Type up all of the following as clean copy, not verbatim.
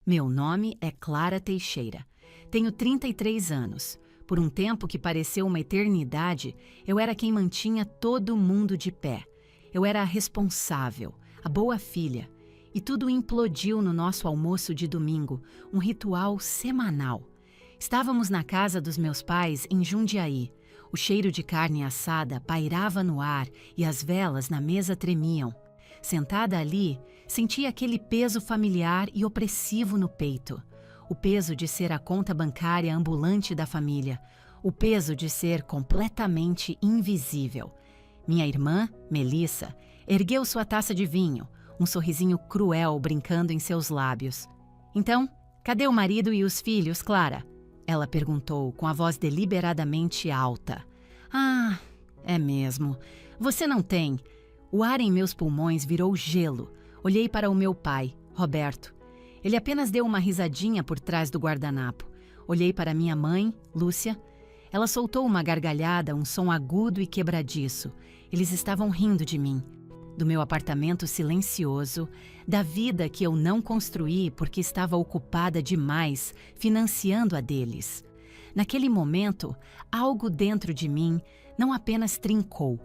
Meu nome é Clara Teixeira. Tenho 33 anos. Por um tempo que pareceu uma eternidade, eu era quem mantinha todo mundo de pé. Eu era a responsável, a boa filha. E tudo implodiu no nosso almoço de domingo, um ritual semanal. Estávamos na casa dos meus pais em Jundiaí. O cheiro de carne assada pairava no ar e as velas na mesa tremiam. Sentada ali, sentia aquele peso familiar e opressivo no peito. O peso de ser a conta bancária ambulante da família. O peso de ser completamente invisível. Minha irmã, Melissa, ergueu sua taça de vinho, um sorrisinho cruel brincando em seus lábios. "Então, cadê o marido e os filhos, Clara?" Ela perguntou com a voz deliberadamente alta. "Ah, é mesmo. Você não tem." O ar em meus pulmões virou gelo. Olhei para o meu pai, Roberto. Ele apenas deu uma risadinha por trás do guardanapo. Olhei para minha mãe, Lúcia. Ela soltou uma gargalhada, um som agudo e quebradiço. Eles estavam rindo de mim. Do meu apartamento silencioso, da vida que eu não construí porque estava ocupada demais financiando a deles. Naquele momento, algo dentro de mim não apenas trincou,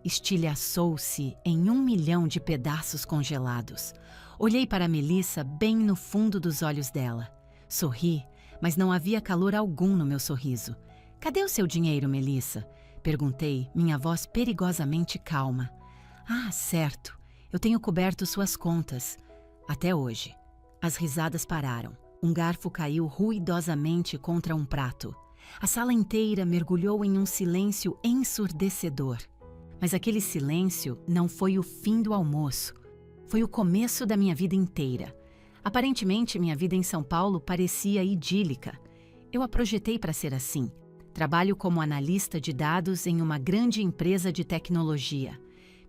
estilhaçou-se em 1 milhão de pedaços congelados. Olhei para Melissa bem no fundo dos olhos dela. Sorri, mas não havia calor algum no meu sorriso. "Cadê o seu dinheiro, Melissa?" Perguntei, minha voz perigosamente calma. "Ah, certo. Eu tenho coberto suas contas. Até hoje." As risadas pararam. Um garfo caiu ruidosamente contra um prato. A sala inteira mergulhou em um silêncio ensurdecedor. Mas aquele silêncio não foi o fim do almoço. Foi o começo da minha vida inteira. Aparentemente, minha vida em São Paulo parecia idílica. Eu a projetei para ser assim. Trabalho como analista de dados em uma grande empresa de tecnologia.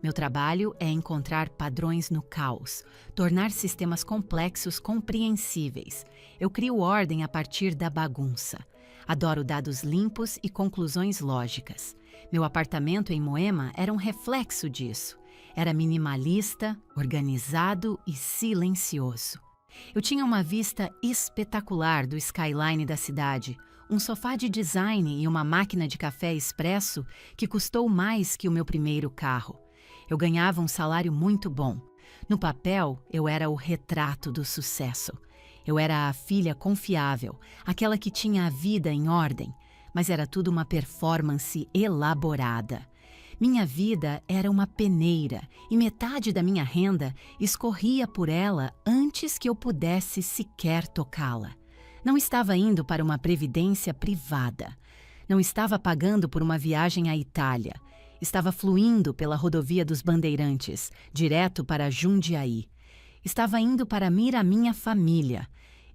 Meu trabalho é encontrar padrões no caos, tornar sistemas complexos compreensíveis. Eu crio ordem a partir da bagunça. Adoro dados limpos e conclusões lógicas. Meu apartamento em Moema era um reflexo disso. Era minimalista, organizado e silencioso. Eu tinha uma vista espetacular do skyline da cidade, um sofá de design e uma máquina de café expresso que custou mais que o meu primeiro carro. Eu ganhava um salário muito bom. No papel, eu era o retrato do sucesso. Eu era a filha confiável, aquela que tinha a vida em ordem, mas era tudo uma performance elaborada. Minha vida era uma peneira e metade da minha renda escorria por ela antes que eu pudesse sequer tocá-la. Não estava indo para uma previdência privada. Não estava pagando por uma viagem à Itália. Estava fluindo pela rodovia dos Bandeirantes, direto para Jundiaí. Estava indo para a minha família.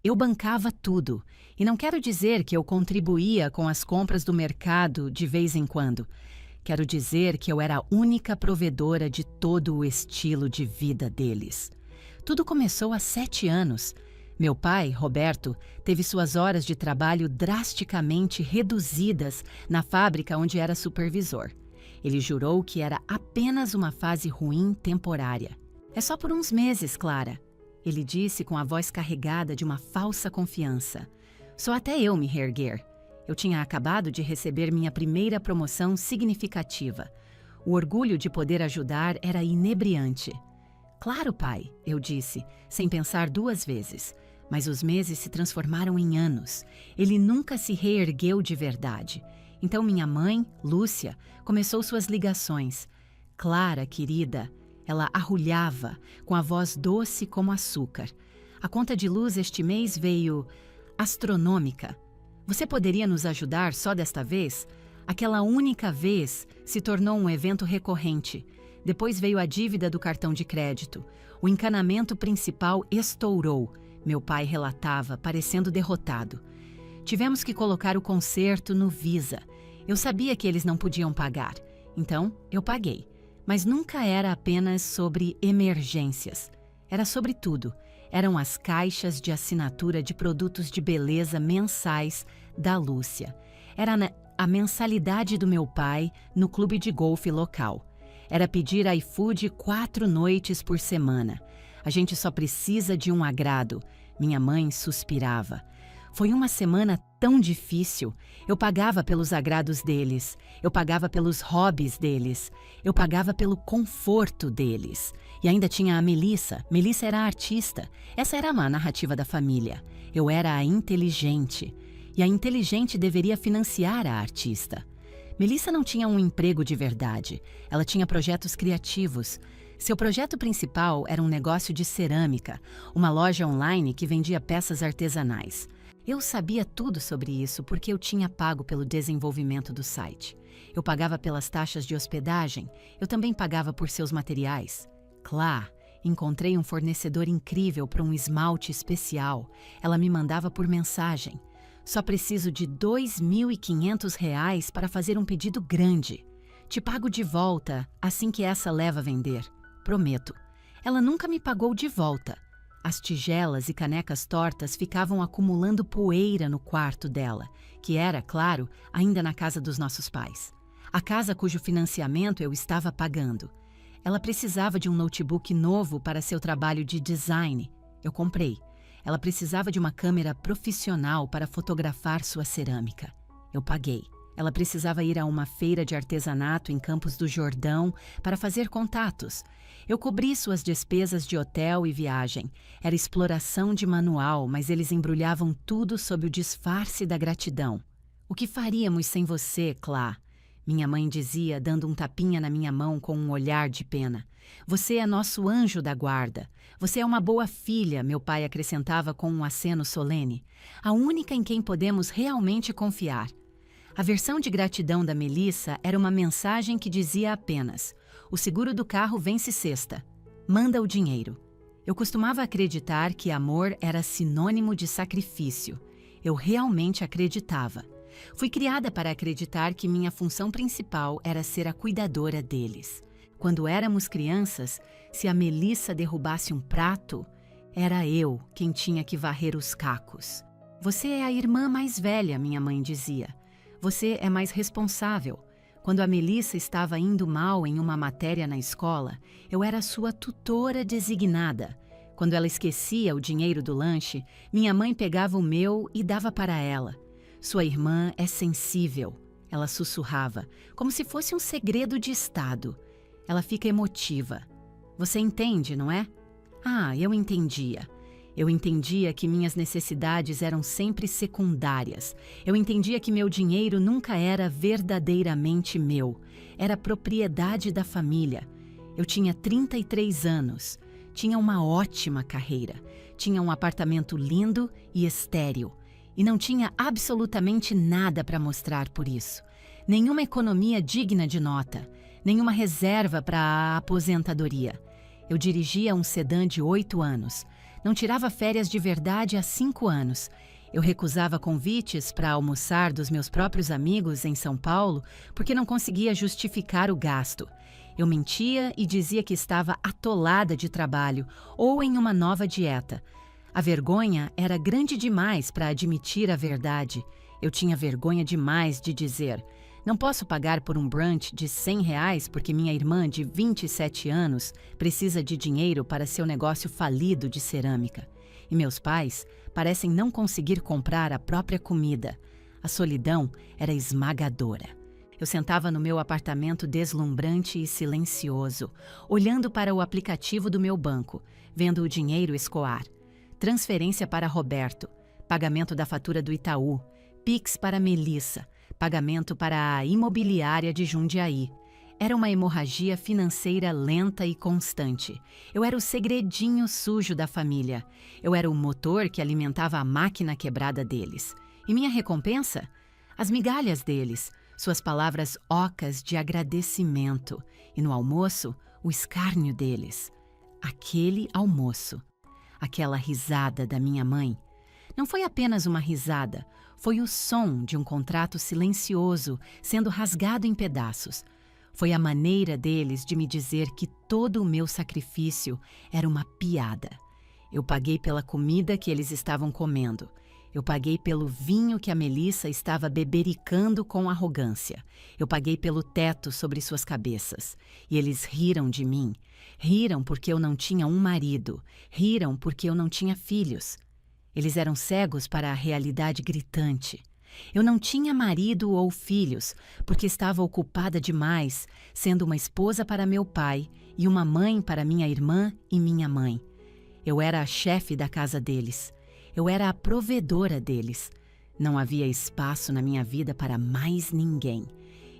Eu bancava tudo. E não quero dizer que eu contribuía com as compras do mercado de vez em quando. Quero dizer que eu era a única provedora de todo o estilo de vida deles. Tudo começou há 7 anos. Meu pai, Roberto, teve suas horas de trabalho drasticamente reduzidas na fábrica onde era supervisor. Ele jurou que era apenas uma fase ruim temporária. "É só por uns meses, Clara." Ele disse com a voz carregada de uma falsa confiança. Só até eu me reerguer. Eu tinha acabado de receber minha primeira promoção significativa. O orgulho de poder ajudar era inebriante. "Claro, pai," eu disse, sem pensar 2 vezes. Mas os meses se transformaram em anos. Ele nunca se reergueu de verdade. Então minha mãe, Lúcia, começou suas ligações. "Clara, querida," ela arrulhava, com a voz doce como açúcar. "A conta de luz este mês veio astronômica. Você poderia nos ajudar só desta vez?" Aquela única vez se tornou um evento recorrente. Depois veio a dívida do cartão de crédito. O encanamento principal estourou, meu pai relatava, parecendo derrotado. "Tivemos que colocar o conserto no Visa. Eu sabia que eles não podiam pagar. Então, eu paguei. Mas nunca era apenas sobre emergências. Era sobre tudo. Eram as caixas de assinatura de produtos de beleza mensais da Lúcia. Era a mensalidade do meu pai no clube de golfe local. Era pedir iFood 4 noites por semana. A gente só precisa de um agrado. Minha mãe suspirava. Foi uma semana tão difícil. Eu pagava pelos agrados deles, eu pagava pelos hobbies deles, eu pagava pelo conforto deles. E ainda tinha a Melissa. Melissa era a artista. Essa era a narrativa da família. Eu era a inteligente. E a inteligente deveria financiar a artista. Melissa não tinha um emprego de verdade. Ela tinha projetos criativos. Seu projeto principal era um negócio de cerâmica, uma loja online que vendia peças artesanais. Eu sabia tudo sobre isso porque eu tinha pago pelo desenvolvimento do site. Eu pagava pelas taxas de hospedagem, eu também pagava por seus materiais. Claro, encontrei um fornecedor incrível para um esmalte especial. Ela me mandava por mensagem. Só preciso de R$ 2.500 para fazer um pedido grande. Te pago de volta assim que essa leva a vender. Prometo. Ela nunca me pagou de volta. As tigelas e canecas tortas ficavam acumulando poeira no quarto dela, que era, claro, ainda na casa dos nossos pais. A casa cujo financiamento eu estava pagando. Ela precisava de um notebook novo para seu trabalho de design. Eu comprei. Ela precisava de uma câmera profissional para fotografar sua cerâmica. Eu paguei. Ela precisava ir a uma feira de artesanato em Campos do Jordão para fazer contatos. Eu cobri suas despesas de hotel e viagem. Era exploração de manual, mas eles embrulhavam tudo sob o disfarce da gratidão. O que faríamos sem você, Clá? Minha mãe dizia, dando um tapinha na minha mão com um olhar de pena. Você é nosso anjo da guarda. Você é uma boa filha, meu pai acrescentava com um aceno solene. A única em quem podemos realmente confiar. A versão de gratidão da Melissa era uma mensagem que dizia apenas: o seguro do carro vence sexta. Manda o dinheiro. Eu costumava acreditar que amor era sinônimo de sacrifício. Eu realmente acreditava. Fui criada para acreditar que minha função principal era ser a cuidadora deles. Quando éramos crianças, se a Melissa derrubasse um prato, era eu quem tinha que varrer os cacos. Você é a irmã mais velha, minha mãe dizia. Você é mais responsável. Quando a Melissa estava indo mal em uma matéria na escola, eu era sua tutora designada. Quando ela esquecia o dinheiro do lanche, minha mãe pegava o meu e dava para ela. Sua irmã é sensível, ela sussurrava, como se fosse um segredo de estado. Ela fica emotiva. Você entende, não é? Ah, eu entendia. Eu entendia que minhas necessidades eram sempre secundárias. Eu entendia que meu dinheiro nunca era verdadeiramente meu. Era propriedade da família. Eu tinha 33 anos. Tinha uma ótima carreira. Tinha um apartamento lindo e estéril. E não tinha absolutamente nada para mostrar por isso. Nenhuma economia digna de nota. Nenhuma reserva para a aposentadoria. Eu dirigia um sedã de 8 anos. Não tirava férias de verdade há 5 anos. Eu recusava convites para almoçar dos meus próprios amigos em São Paulo porque não conseguia justificar o gasto. Eu mentia e dizia que estava atolada de trabalho ou em uma nova dieta. A vergonha era grande demais para admitir a verdade. Eu tinha vergonha demais de dizer: não posso pagar por um brunch de R$ 100 porque minha irmã de 27 anos precisa de dinheiro para seu negócio falido de cerâmica. E meus pais parecem não conseguir comprar a própria comida. A solidão era esmagadora. Eu sentava no meu apartamento deslumbrante e silencioso, olhando para o aplicativo do meu banco, vendo o dinheiro escoar. Transferência para Roberto, pagamento da fatura do Itaú, Pix para Melissa, pagamento para a imobiliária de Jundiaí. Era uma hemorragia financeira lenta e constante. Eu era o segredinho sujo da família. Eu era o motor que alimentava a máquina quebrada deles. E minha recompensa? As migalhas deles, suas palavras ocas de agradecimento. E no almoço, o escárnio deles. Aquele almoço. Aquela risada da minha mãe. Não foi apenas uma risada, foi o som de um contrato silencioso sendo rasgado em pedaços. Foi a maneira deles de me dizer que todo o meu sacrifício era uma piada. Eu paguei pela comida que eles estavam comendo. Eu paguei pelo vinho que a Melissa estava bebericando com arrogância. Eu paguei pelo teto sobre suas cabeças. E eles riram de mim. Riram porque eu não tinha um marido. Riram porque eu não tinha filhos. Eles eram cegos para a realidade gritante. Eu não tinha marido ou filhos, porque estava ocupada demais, sendo uma esposa para meu pai e uma mãe para minha irmã e minha mãe. Eu era a chefe da casa deles. Eu era a provedora deles. Não havia espaço na minha vida para mais ninguém.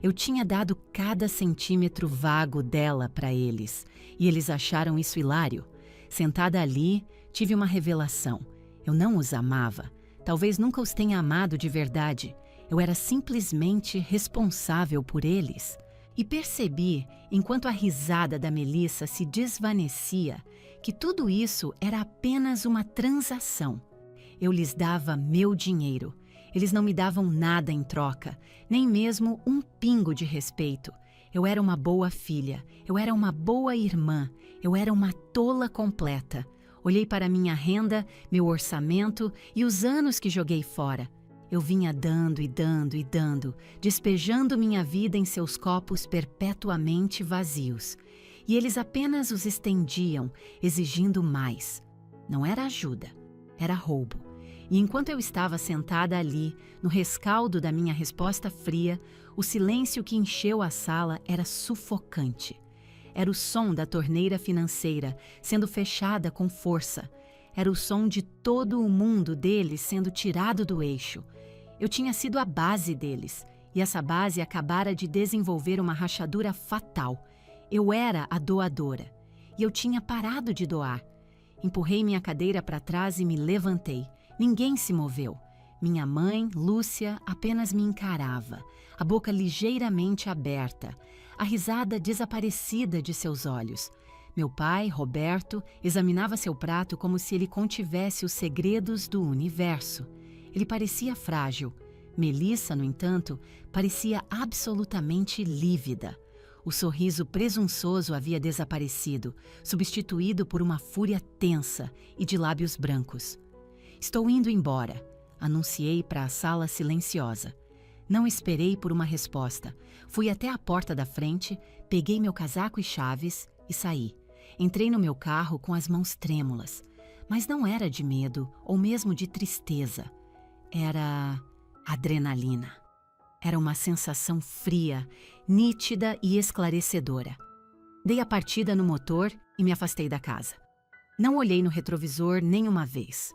Eu tinha dado cada centímetro vago dela para eles, e eles acharam isso hilário. Sentada ali, tive uma revelação. Eu não os amava. Talvez nunca os tenha amado de verdade. Eu era simplesmente responsável por eles. E percebi, enquanto a risada da Melissa se desvanecia, que tudo isso era apenas uma transação. Eu lhes dava meu dinheiro. Eles não me davam nada em troca, nem mesmo um pingo de respeito. Eu era uma boa filha, eu era uma boa irmã, eu era uma tola completa. Olhei para minha renda, meu orçamento e os anos que joguei fora. Eu vinha dando e dando e dando, despejando minha vida em seus copos perpetuamente vazios. E eles apenas os estendiam, exigindo mais. Não era ajuda, era roubo. E enquanto eu estava sentada ali, no rescaldo da minha resposta fria, o silêncio que encheu a sala era sufocante. Era o som da torneira financeira sendo fechada com força. Era o som de todo o mundo deles sendo tirado do eixo. Eu tinha sido a base deles, e essa base acabara de desenvolver uma rachadura fatal. Eu era a doadora, e eu tinha parado de doar. Empurrei minha cadeira para trás e me levantei. Ninguém se moveu. Minha mãe, Lúcia, apenas me encarava, a boca ligeiramente aberta, a risada desaparecida de seus olhos. Meu pai, Roberto, examinava seu prato como se ele contivesse os segredos do universo. Ele parecia frágil. Melissa, no entanto, parecia absolutamente lívida. O sorriso presunçoso havia desaparecido, substituído por uma fúria tensa e de lábios brancos. Estou indo embora, anunciei para a sala silenciosa. Não esperei por uma resposta. Fui até a porta da frente, peguei meu casaco e chaves e saí. Entrei no meu carro com as mãos trêmulas. Mas não era de medo ou mesmo de tristeza. Era adrenalina. Era uma sensação fria, nítida e esclarecedora. Dei a partida no motor e me afastei da casa. Não olhei no retrovisor nem uma vez.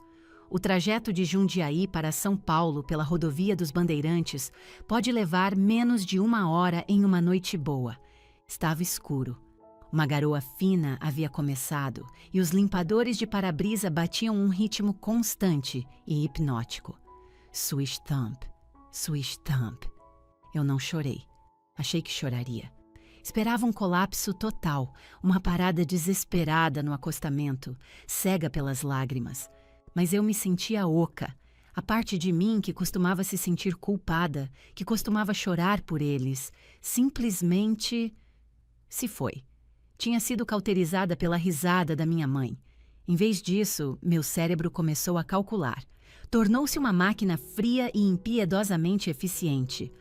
O trajeto de Jundiaí para São Paulo pela rodovia dos Bandeirantes pode levar menos de 1 hora em uma noite boa. Estava escuro. Uma garoa fina havia começado e os limpadores de para-brisa batiam um ritmo constante e hipnótico. Swish thump, swish thump. Eu não chorei. Achei que choraria. Esperava um colapso total, uma parada desesperada no acostamento, cega pelas lágrimas. Mas eu me sentia oca, a parte de mim que costumava se sentir culpada, que costumava chorar por eles, simplesmente se foi. Tinha sido cauterizada pela risada da minha mãe. Em vez disso, meu cérebro começou a calcular. Tornou-se uma máquina fria e impiedosamente eficiente.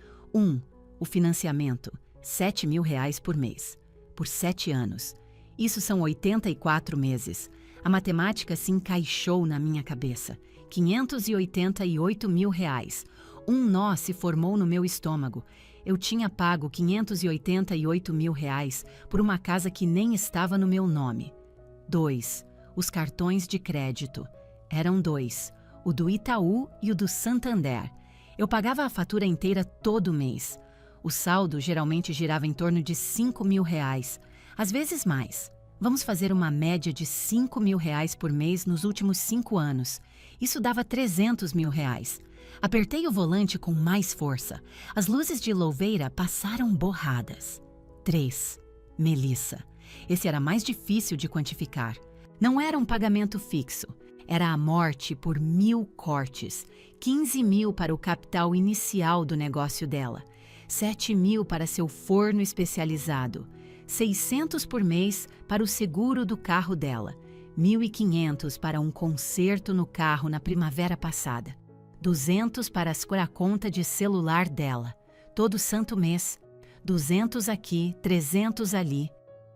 O financiamento, R$ 7.000 por mês, por 7 anos. Isso são 84 meses. A matemática se encaixou na minha cabeça. R$ 588 mil. Um nó se formou no meu estômago. Eu tinha pago R$ 588 mil por uma casa que nem estava no meu nome. 2. Os cartões de crédito. Eram 2. O do Itaú e o do Santander. Eu pagava a fatura inteira todo mês. O saldo geralmente girava em torno de R$ 5.000, às vezes mais. Vamos fazer uma média de R$ 5.000 por mês nos últimos 5 anos. Isso dava R$ 300 mil. Apertei o volante com mais força. As luzes de louveira passaram borradas. 3. Melissa. Esse era mais difícil de quantificar. Não era um pagamento fixo. Era a morte por 1.000 cortes. 15 mil para o capital inicial do negócio dela. 7 mil para seu forno especializado. 600 por mês para o seguro do carro dela, 1.500 para um conserto no carro na primavera passada, 200 para a conta de celular dela, todo santo mês, 200 aqui, 300 ali,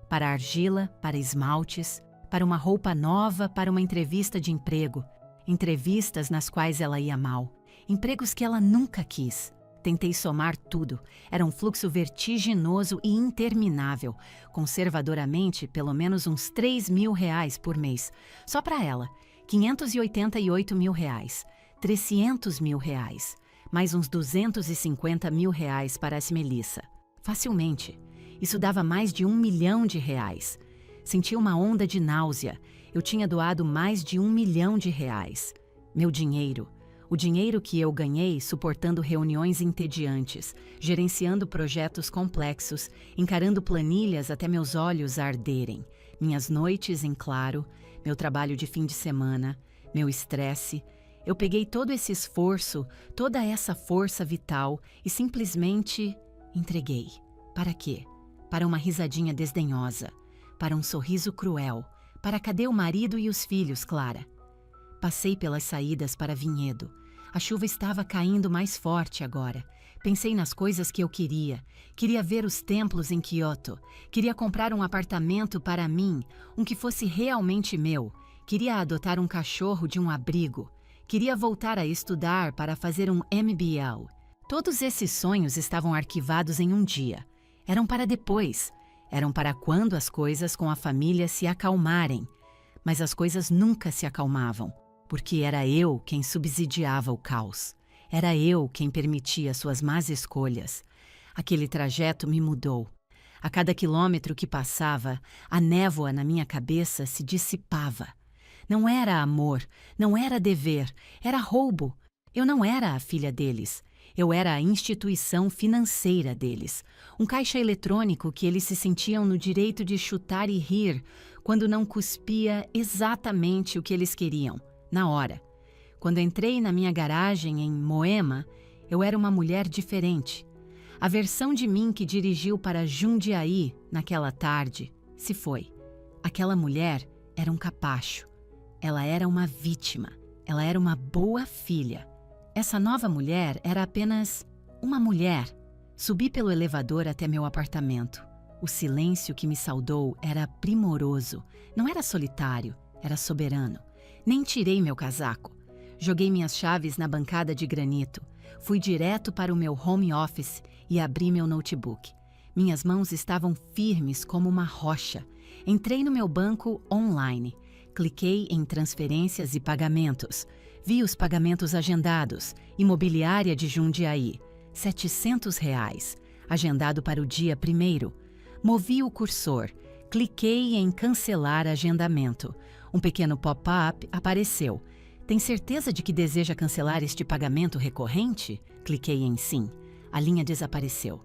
para argila, para esmaltes, para uma roupa nova, para uma entrevista de emprego. entrevistas nas quais ela ia mal, empregos que ela nunca quis. Tentei somar tudo. Era um fluxo vertiginoso e interminável, conservadoramente pelo menos uns R$ 3.000 por mês. Só para ela, R$ 588.000, R$ 300.000, mais uns R$ 250.000 para a Melissa. Facilmente. Isso dava mais de R$ 1 milhão. Senti uma onda de náusea. Eu tinha doado mais de R$ 1 milhão. Meu dinheiro. O dinheiro que eu ganhei suportando reuniões entediantes, gerenciando projetos complexos, encarando planilhas até meus olhos arderem, minhas noites em claro, meu trabalho de fim de semana, meu estresse. Eu peguei todo esse esforço, toda essa força vital e simplesmente entreguei. Para quê? Para uma risadinha desdenhosa, para um sorriso cruel, para cadê o marido e os filhos, Clara? Passei pelas saídas para Vinhedo. A chuva estava caindo mais forte agora. Pensei nas coisas que eu queria. Queria ver os templos em Kyoto. Queria comprar um apartamento para mim, um que fosse realmente meu. Queria adotar um cachorro de um abrigo. Queria voltar a estudar para fazer um MBA. Todos esses sonhos estavam arquivados em um dia. Eram para depois. Eram para quando as coisas com a família se acalmarem. Mas as coisas nunca se acalmavam. Porque era eu quem subsidiava o caos. Era eu quem permitia suas más escolhas. Aquele trajeto me mudou. A cada quilômetro que passava, a névoa na minha cabeça se dissipava. Não era amor, não era dever, era roubo. Eu não era a filha deles. Eu era a instituição financeira deles. Um caixa eletrônico que eles se sentiam no direito de chutar e rir quando não cuspia exatamente o que eles queriam. Na hora. Quando entrei na minha garagem em Moema, eu era uma mulher diferente. A versão de mim que dirigiu para Jundiaí naquela tarde se foi. Aquela mulher era um capacho. Ela era uma vítima. Ela era uma boa filha. Essa nova mulher era apenas uma mulher. Subi pelo elevador até meu apartamento. O silêncio que me saudou era primoroso. Não era solitário, era soberano. Nem tirei meu casaco. Joguei minhas chaves na bancada de granito. Fui direto para o meu home office e abri meu notebook. Minhas mãos estavam firmes como uma rocha. Entrei no meu banco online. Cliquei em transferências e pagamentos. Vi os pagamentos agendados. Imobiliária de Jundiaí. R$ 700. Agendado para o dia 1º. Movi o cursor. Cliquei em cancelar agendamento. Um pequeno pop-up apareceu. Tem certeza de que deseja cancelar este pagamento recorrente? Cliquei em sim. A linha desapareceu.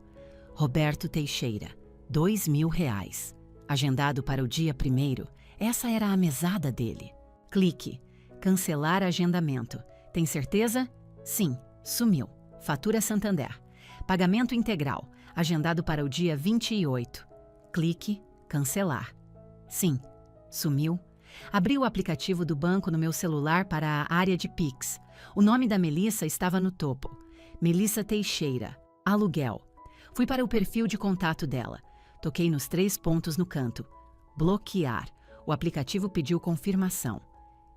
Roberto Teixeira, R$ 2.000. Agendado para o dia 1º. Essa era a mesada dele. Clique. Cancelar agendamento. Tem certeza? Sim. Sumiu. Fatura Santander. Pagamento integral. Agendado para o dia 28. Clique. Cancelar. Sim. Sumiu. Abri o aplicativo do banco no meu celular para a área de Pix. O nome da Melissa estava no topo. Melissa Teixeira. Aluguel. Fui para o perfil de contato dela. Toquei nos 3 pontos no canto. Bloquear. O aplicativo pediu confirmação.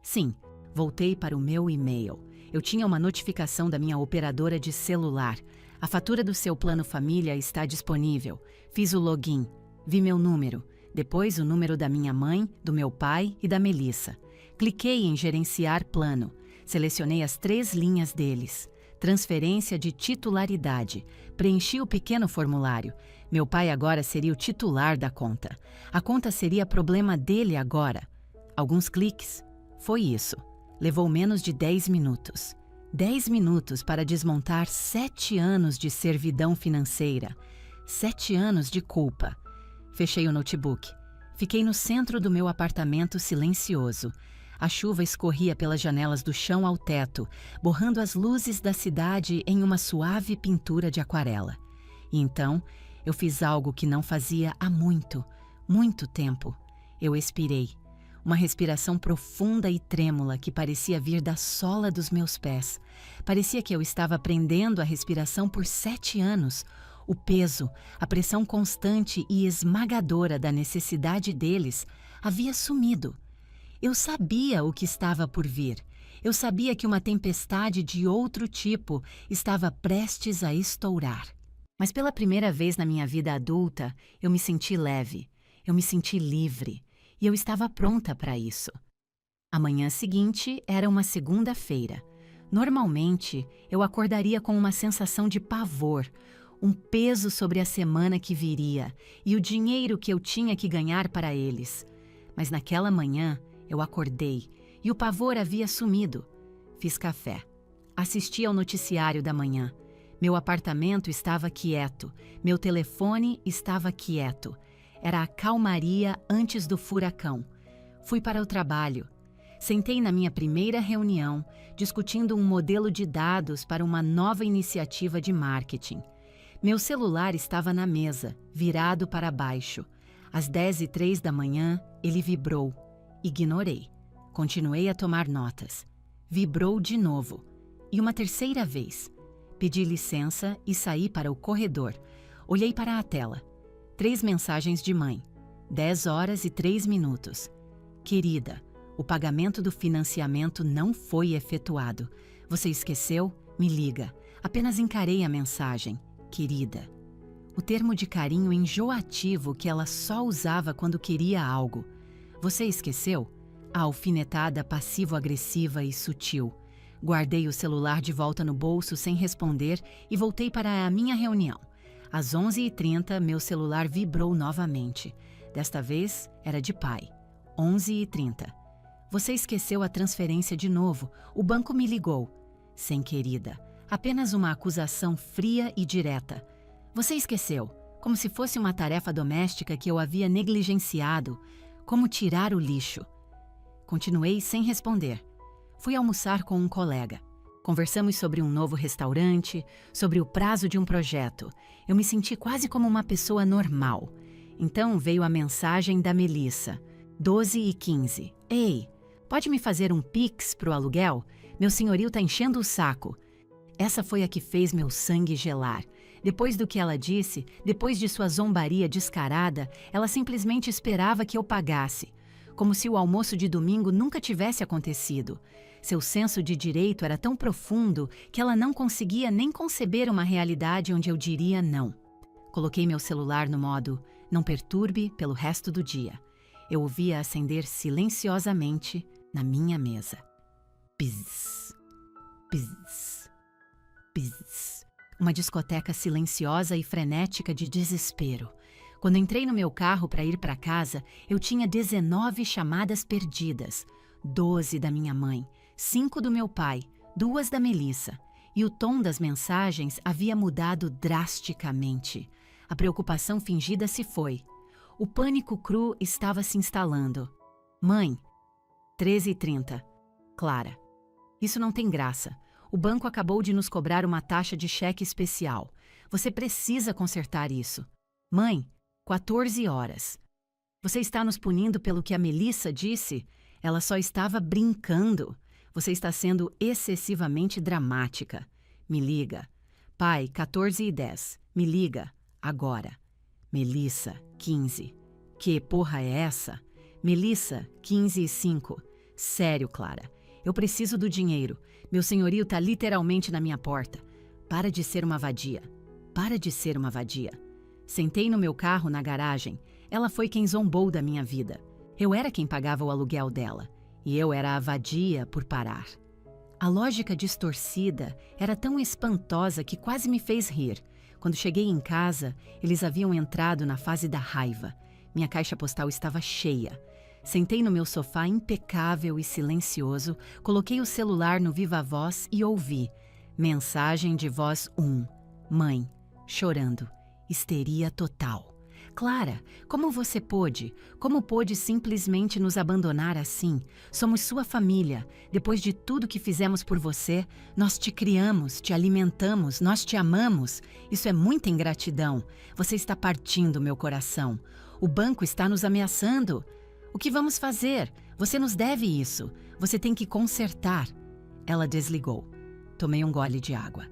Sim. Voltei para o meu e-mail. Eu tinha uma notificação da minha operadora de celular. A fatura do seu plano família está disponível. Fiz o login. Vi meu número. Depois o número da minha mãe, do meu pai e da Melissa. Cliquei em gerenciar plano. Selecionei as 3 linhas deles. Transferência de titularidade. Preenchi o pequeno formulário. Meu pai agora seria o titular da conta. A conta seria problema dele agora. Alguns cliques. Foi isso. Levou menos de 10 minutos. 10 minutos para desmontar 7 anos de servidão financeira. 7 anos de culpa. Fechei o notebook. Fiquei no centro do meu apartamento silencioso. A chuva escorria pelas janelas do chão ao teto, borrando as luzes da cidade em uma suave pintura de aquarela. E então, eu fiz algo que não fazia há muito, muito tempo. Eu expirei. Uma respiração profunda e trêmula que parecia vir da sola dos meus pés. Parecia que eu estava aprendendo a respiração por 7 anos. O peso, a pressão constante e esmagadora da necessidade deles havia sumido. Eu sabia o que estava por vir. Eu sabia que uma tempestade de outro tipo estava prestes a estourar. Mas pela primeira vez na minha vida adulta, eu me senti leve, eu me senti livre, e eu estava pronta para isso. A manhã seguinte era uma segunda-feira. Normalmente, eu acordaria com uma sensação de pavor, um peso sobre a semana que viria e o dinheiro que eu tinha que ganhar para eles. Mas naquela manhã, eu acordei e o pavor havia sumido. Fiz café. Assisti ao noticiário da manhã. Meu apartamento estava quieto, meu telefone estava quieto. Era a calmaria antes do furacão. Fui para o trabalho. Sentei na minha primeira reunião, discutindo um modelo de dados para uma nova iniciativa de marketing. Meu celular estava na mesa, virado para baixo. Às 10h03 da manhã, ele vibrou. Ignorei. Continuei a tomar notas. Vibrou de novo. E uma terceira vez. Pedi licença e saí para o corredor. Olhei para a tela. 3 mensagens de mãe. 10h03. Querida, o pagamento do financiamento não foi efetuado. Você esqueceu? Me liga. Apenas encarei a mensagem. Querida. O termo de carinho enjoativo que ela só usava quando queria algo. Você esqueceu? A alfinetada passivo-agressiva e sutil. Guardei o celular de volta no bolso sem responder e voltei para a minha reunião. Às 11h30, meu celular vibrou novamente. Desta vez, era de pai. 11h30. Você esqueceu a transferência de novo. O banco me ligou. Sem querida. Apenas uma acusação fria e direta. Você esqueceu, como se fosse uma tarefa doméstica que eu havia negligenciado, como tirar o lixo. Continuei sem responder. Fui almoçar com um colega. Conversamos sobre um novo restaurante, sobre o prazo de um projeto. Eu me senti quase como uma pessoa normal. Então veio a mensagem da Melissa. 12h15. Ei, pode me fazer um Pix pro aluguel? Meu senhorio tá enchendo o saco. Essa foi a que fez meu sangue gelar. Depois do que ela disse, depois de sua zombaria descarada, ela simplesmente esperava que eu pagasse. Como se o almoço de domingo nunca tivesse acontecido. Seu senso de direito era tão profundo que ela não conseguia nem conceber uma realidade onde eu diria não. Coloquei meu celular no modo não perturbe pelo resto do dia. Eu ouvia acender silenciosamente na minha mesa. Pizz, pizz, pizz. Uma discoteca silenciosa e frenética de desespero. Quando entrei no meu carro para ir para casa, eu tinha 19 chamadas perdidas. 12 da minha mãe, 5 do meu pai, 2 da Melissa. E o tom das mensagens havia mudado drasticamente. A preocupação fingida se foi. O pânico cru estava se instalando. Mãe, 13h30. Clara. Isso não tem graça. O banco acabou de nos cobrar uma taxa de cheque especial. Você precisa consertar isso. Mãe, 14h. Você está nos punindo pelo que a Melissa disse? Ela só estava brincando. Você está sendo excessivamente dramática. Me liga. Pai, 14h10. Me liga. Agora. Melissa, 15. Que porra é essa? Melissa, 15h05. Sério, Clara. Eu preciso do dinheiro. Meu senhorio tá literalmente na minha porta. Para de ser uma vadia. Para de ser uma vadia. Sentei no meu carro na garagem. Ela foi quem zombou da minha vida. Eu era quem pagava o aluguel dela. E eu era a vadia por parar. A lógica distorcida era tão espantosa que quase me fez rir. Quando cheguei em casa, eles haviam entrado na fase da raiva. Minha caixa postal estava cheia. Sentei no meu sofá impecável e silencioso, coloquei o celular no viva voz e ouvi. Mensagem de voz 1. Mãe, chorando. Histeria total. Clara, como você pôde? Como pôde simplesmente nos abandonar assim? Somos sua família. Depois de tudo que fizemos por você, nós te criamos, te alimentamos, nós te amamos. Isso é muita ingratidão. Você está partindo meu coração. O banco está nos ameaçando. O que vamos fazer? Você nos deve isso. Você tem que consertar. Ela desligou. Tomei um gole de água.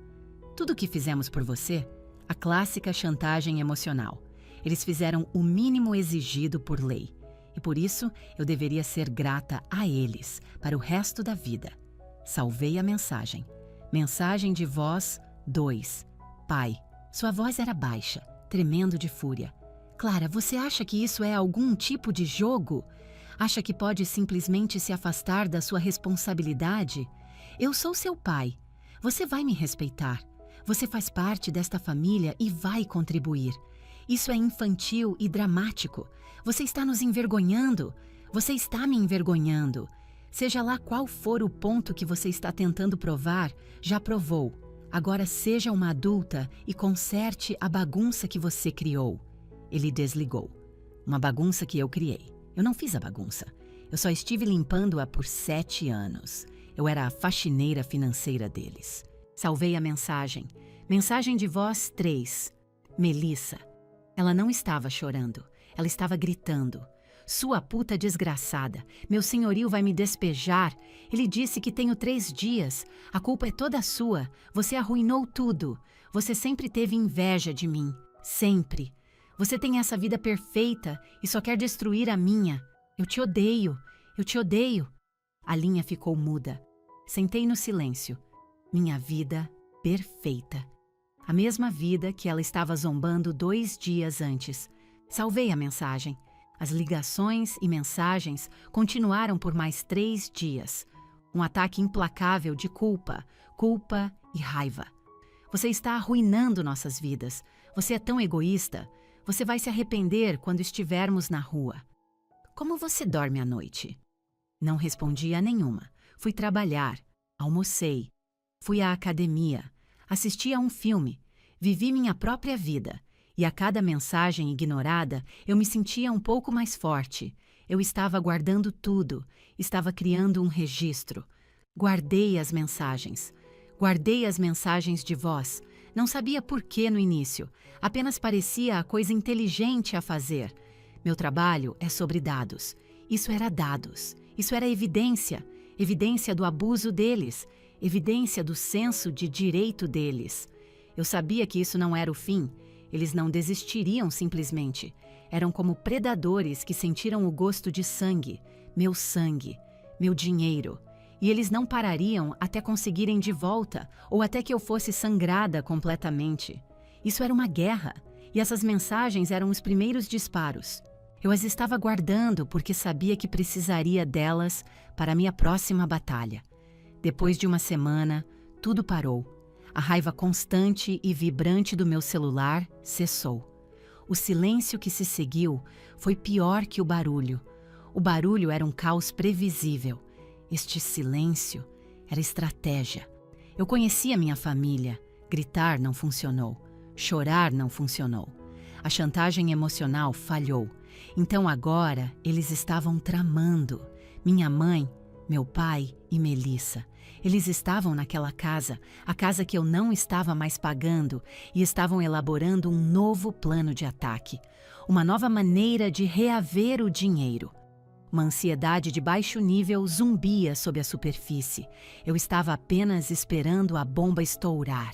Tudo o que fizemos por você, a clássica chantagem emocional. Eles fizeram o mínimo exigido por lei. E por isso, eu deveria ser grata a eles, para o resto da vida. Salvei a mensagem. Mensagem de voz 2. Pai, sua voz era baixa, tremendo de fúria. Clara, você acha que isso é algum tipo de jogo? Acha que pode simplesmente se afastar da sua responsabilidade? Eu sou seu pai. Você vai me respeitar. Você faz parte desta família e vai contribuir. Isso é infantil e dramático. Você está nos envergonhando. Você está me envergonhando. Seja lá qual for o ponto que você está tentando provar, já provou. Agora seja uma adulta e conserte a bagunça que você criou. Ele desligou. Uma bagunça que eu criei. Eu não fiz a bagunça. Eu só estive limpando-a por 7 anos. Eu era a faxineira financeira deles. Salvei a mensagem. Mensagem de voz 3. Melissa. Ela não estava chorando. Ela estava gritando. Sua puta desgraçada. Meu senhorio vai me despejar. Ele disse que tenho 3 dias. A culpa é toda sua. Você arruinou tudo. Você sempre teve inveja de mim. Sempre. Você tem essa vida perfeita e só quer destruir a minha. Eu te odeio. Eu te odeio. A linha ficou muda. Sentei no silêncio. Minha vida perfeita. A mesma vida que ela estava zombando 2 dias antes. Salvei a mensagem. As ligações e mensagens continuaram por mais 3 dias. Um ataque implacável de culpa e raiva. Você está arruinando nossas vidas. Você é tão egoísta. Você vai se arrepender quando estivermos na rua. Como você dorme à noite? Não respondi a nenhuma. Fui trabalhar. Almocei. Fui à academia. Assisti a um filme. Vivi minha própria vida. E a cada mensagem ignorada, eu me sentia um pouco mais forte. Eu estava guardando tudo. Estava criando um registro. Guardei as mensagens. Guardei as mensagens de voz. Não sabia por que no início. Apenas parecia a coisa inteligente a fazer. Meu trabalho é sobre dados. Isso era dados. Isso era evidência. Evidência do abuso deles. Evidência do senso de direito deles. Eu sabia que isso não era o fim. Eles não desistiriam simplesmente. Eram como predadores que sentiram o gosto de sangue, meu dinheiro. E eles não parariam até conseguirem de volta ou até que eu fosse sangrada completamente. Isso era uma guerra, e essas mensagens eram os primeiros disparos. Eu as estava guardando porque sabia que precisaria delas para a minha próxima batalha. Depois de uma semana, tudo parou. A raiva constante e vibrante do meu celular cessou. O silêncio que se seguiu foi pior que o barulho. O barulho era um caos previsível. Este silêncio era estratégia. Eu conhecia minha família. Gritar não funcionou. Chorar não funcionou. A chantagem emocional falhou. Então agora eles estavam tramando. Minha mãe, meu pai e Melissa. Eles estavam naquela casa, a casa que eu não estava mais pagando, e estavam elaborando um novo plano de ataque. Uma nova maneira de reaver o dinheiro. Uma ansiedade de baixo nível zumbia sob a superfície. Eu estava apenas esperando a bomba estourar.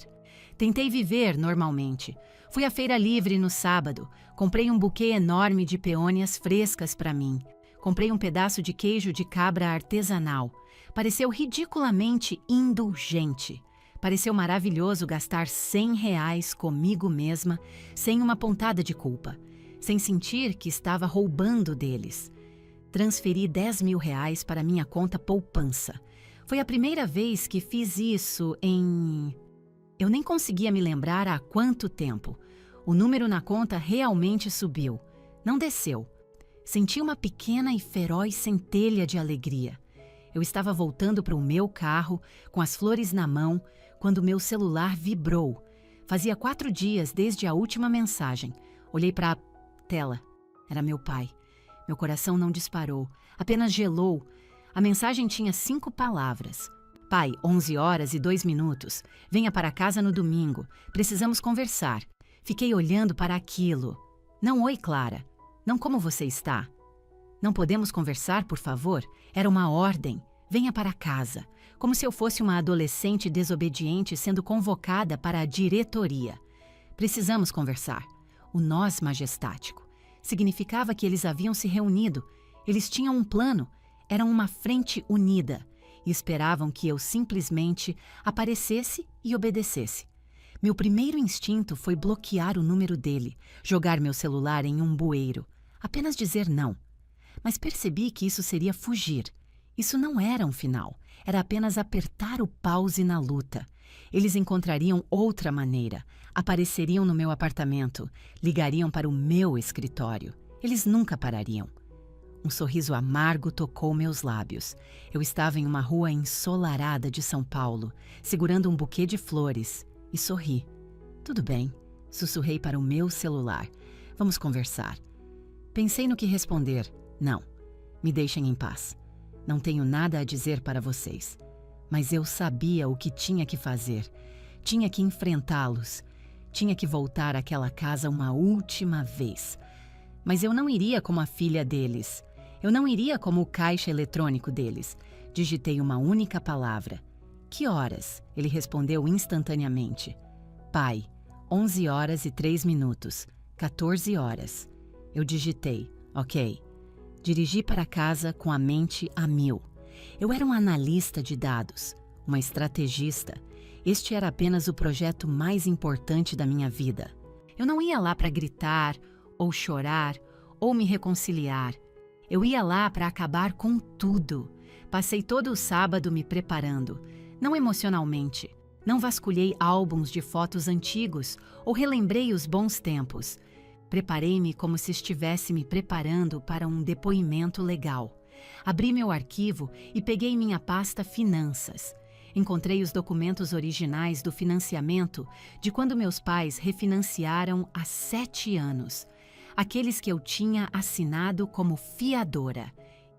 Tentei viver normalmente. Fui à feira livre no sábado. Comprei um buquê enorme de peônias frescas para mim. Comprei um pedaço de queijo de cabra artesanal. Pareceu ridiculamente indulgente. Pareceu maravilhoso gastar R$100 comigo mesma, sem uma pontada de culpa, sem sentir que estava roubando deles. Transferi R$10.000 para minha conta poupança. Foi a primeira vez que fiz isso em... Eu nem conseguia me lembrar há quanto tempo. O número na conta realmente subiu. Não desceu. Senti uma pequena e feroz centelha de alegria. Eu estava voltando para o meu carro, com as flores na mão, quando meu celular vibrou. Fazia 4 dias desde a última mensagem. Olhei para a tela. Era meu pai. Meu coração não disparou, apenas gelou. A mensagem tinha 5 palavras. Pai, 11h02. Venha para casa no domingo. Precisamos conversar. Fiquei olhando para aquilo. Não, oi, Clara. Não, como você está? Não podemos conversar, por favor? Era uma ordem. Venha para casa. Como se eu fosse uma adolescente desobediente sendo convocada para a diretoria. Precisamos conversar. O nós majestático. Significava que eles haviam se reunido. Eles tinham um plano. Eram uma frente unida. e esperavam que eu simplesmente aparecesse e obedecesse. Meu primeiro instinto foi bloquear o número dele, jogar meu celular em um bueiro, apenas dizer não. Mas percebi que isso seria fugir. Isso não era um final, era apenas apertar o pause na luta. Eles encontrariam outra maneira, apareceriam no meu apartamento, ligariam para o meu escritório. Eles nunca parariam. Um sorriso amargo tocou meus lábios. Eu estava em uma rua ensolarada de São Paulo, segurando um buquê de flores, e sorri. Tudo bem, sussurrei para o meu celular. Vamos conversar. Pensei no que responder. Não, me deixem em paz. Não tenho nada a dizer para vocês. Mas eu sabia o que tinha que fazer. Tinha que enfrentá-los. Tinha que voltar àquela casa uma última vez. Mas eu não iria como a filha deles. Eu não iria como o caixa eletrônico deles. Digitei uma única palavra. Que horas? Ele respondeu instantaneamente. Pai, 11 horas e 3 minutos. 14 horas. Eu digitei. Ok. Dirigi para casa com a mente a mil. Eu era um analista de dados, uma estrategista. Este era apenas o projeto mais importante da minha vida. Eu não ia lá para gritar, ou chorar, ou me reconciliar. Eu ia lá para acabar com tudo. Passei todo o sábado me preparando, não emocionalmente. Não vasculhei álbuns de fotos antigos ou relembrei os bons tempos. Preparei-me como se estivesse me preparando para um depoimento legal. Abri meu arquivo e peguei minha pasta Finanças. Encontrei os documentos originais do financiamento de quando meus pais refinanciaram há 7 anos. Aqueles que eu tinha assinado como fiadora.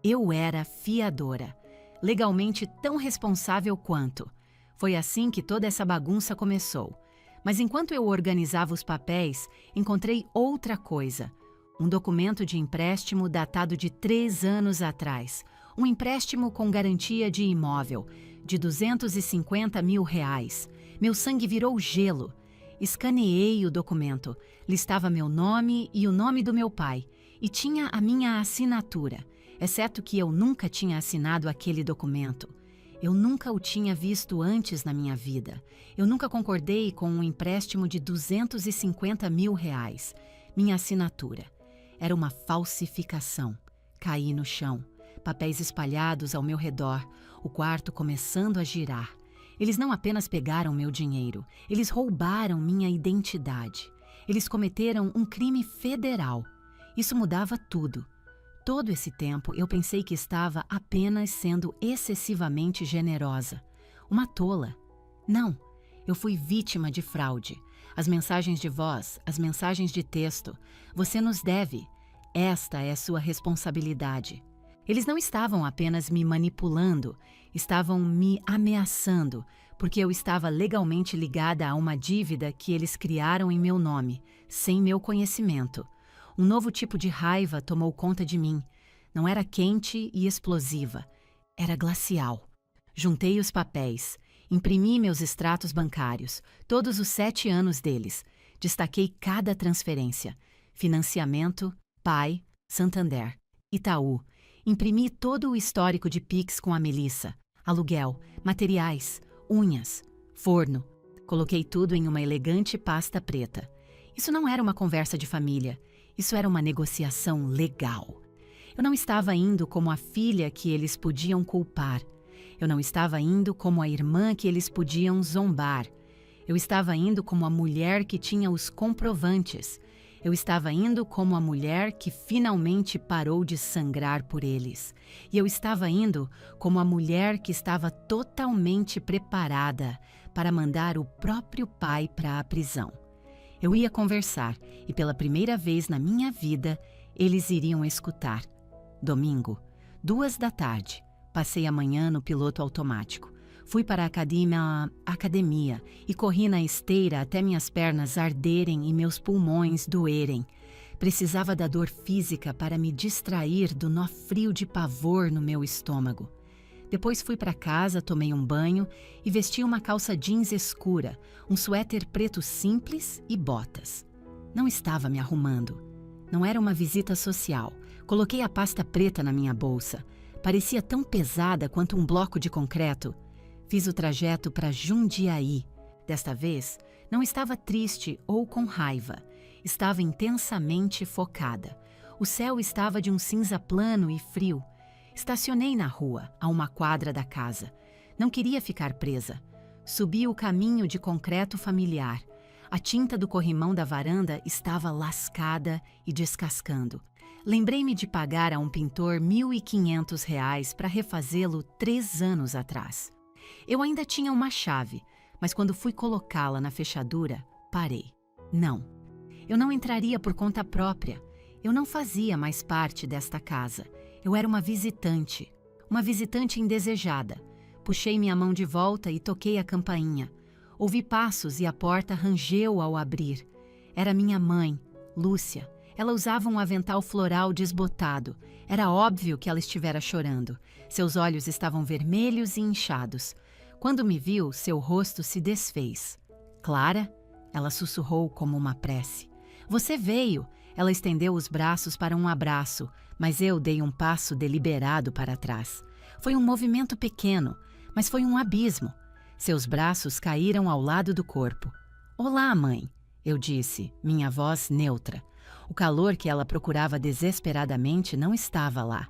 Eu era fiadora. Legalmente tão responsável quanto. Foi assim que toda essa bagunça começou. Mas enquanto eu organizava os papéis, encontrei outra coisa. Um documento de empréstimo datado de 3 anos atrás. Um empréstimo com garantia de imóvel, de R$250 mil. Meu sangue virou gelo. Escaneei o documento. Listava meu nome e o nome do meu pai. E tinha a minha assinatura, exceto que eu nunca tinha assinado aquele documento. Eu nunca o tinha visto antes na minha vida. Eu nunca concordei com um empréstimo de R$250 mil. Minha assinatura. Era uma falsificação. Caí no chão. Papéis espalhados ao meu redor. O quarto começando a girar. Eles não apenas pegaram meu dinheiro. Eles roubaram minha identidade. Eles cometeram um crime federal. Isso mudava tudo. Todo esse tempo eu pensei que estava apenas sendo excessivamente generosa. Uma tola. Não, eu fui vítima de fraude. As mensagens de voz, as mensagens de texto. Você nos deve. Esta é sua responsabilidade. Eles não estavam apenas me manipulando, estavam me ameaçando, porque eu estava legalmente ligada a uma dívida que eles criaram em meu nome, sem meu conhecimento. Um novo tipo de raiva tomou conta de mim. Não era quente e explosiva. Era glacial. Juntei os papéis. Imprimi meus extratos bancários, todos os 7 anos deles. Destaquei cada transferência. Financiamento, Pai, Santander, Itaú. Imprimi todo o histórico de Pix com a Melissa. Aluguel, materiais, unhas, forno. Coloquei tudo em uma elegante pasta preta. Isso não era uma conversa de família. Isso era uma negociação legal. Eu não estava indo como a filha que eles podiam culpar. Eu não estava indo como a irmã que eles podiam zombar. Eu estava indo como a mulher que tinha os comprovantes. Eu estava indo como a mulher que finalmente parou de sangrar por eles. E eu estava indo como a mulher que estava totalmente preparada para mandar o próprio pai para a prisão. Eu ia conversar e pela primeira vez na minha vida, eles iriam escutar. Domingo, 2 da tarde, passei a manhã no piloto automático. Fui para a academia e corri na esteira até minhas pernas arderem e meus pulmões doerem. Precisava da dor física para me distrair do nó frio de pavor no meu estômago. Depois fui para casa, tomei um banho e vesti uma calça jeans escura, um suéter preto simples e botas. Não estava me arrumando. Não era uma visita social. Coloquei a pasta preta na minha bolsa. Parecia tão pesada quanto um bloco de concreto. Fiz o trajeto para Jundiaí. Desta vez, não estava triste ou com raiva. Estava intensamente focada. O céu estava de um cinza plano e frio. Estacionei na rua, a uma quadra da casa. Não queria ficar presa. Subi o caminho de concreto familiar. A tinta do corrimão da varanda estava lascada e descascando. Lembrei-me de pagar a um pintor R$ 1.500 para refazê-lo 3 anos atrás. Eu ainda tinha uma chave, mas quando fui colocá-la na fechadura, parei. Não, eu não entraria por conta própria. Eu não fazia mais parte desta casa. Eu era uma visitante indesejada. Puxei minha mão de volta e toquei a campainha. Ouvi passos e a porta rangeu ao abrir. Era minha mãe, Lúcia. Ela usava um avental floral desbotado. Era óbvio que ela estivera chorando. Seus olhos estavam vermelhos e inchados. Quando me viu, seu rosto se desfez. Clara? Ela sussurrou como uma prece. Você veio! Ela estendeu os braços para um abraço, mas eu dei um passo deliberado para trás. Foi um movimento pequeno, mas foi um abismo. Seus braços caíram ao lado do corpo. Olá, mãe, eu disse, minha voz neutra. O calor que ela procurava desesperadamente não estava lá.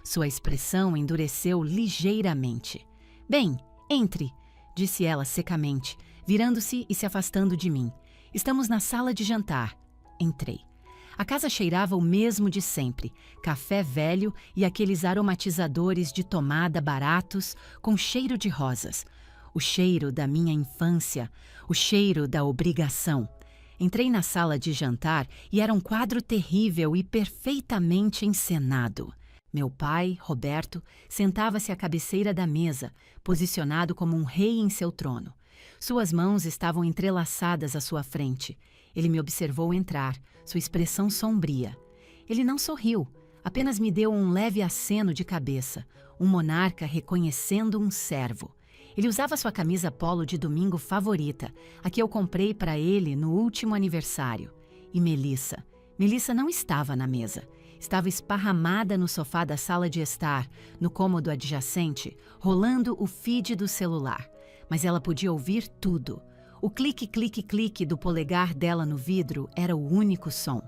Sua expressão endureceu ligeiramente. Bem, entre, disse ela secamente, virando-se e se afastando de mim. Estamos na sala de jantar. Entrei. A casa cheirava o mesmo de sempre, café velho e aqueles aromatizadores de tomada baratos com cheiro de rosas. O cheiro da minha infância, o cheiro da obrigação. Entrei na sala de jantar e era um quadro terrível e perfeitamente encenado. Meu pai, Roberto, sentava-se à cabeceira da mesa, posicionado como um rei em seu trono. Suas mãos estavam entrelaçadas à sua frente. Ele me observou entrar, sua expressão sombria. Ele não sorriu, apenas me deu um leve aceno de cabeça, um monarca reconhecendo um servo. Ele usava sua camisa polo de domingo favorita, a que eu comprei para ele no último aniversário. E Melissa? Melissa não estava na mesa. Estava esparramada no sofá da sala de estar, no cômodo adjacente, rolando o feed do celular. Mas ela podia ouvir tudo. O clique-clique-clique do polegar dela no vidro era o único som.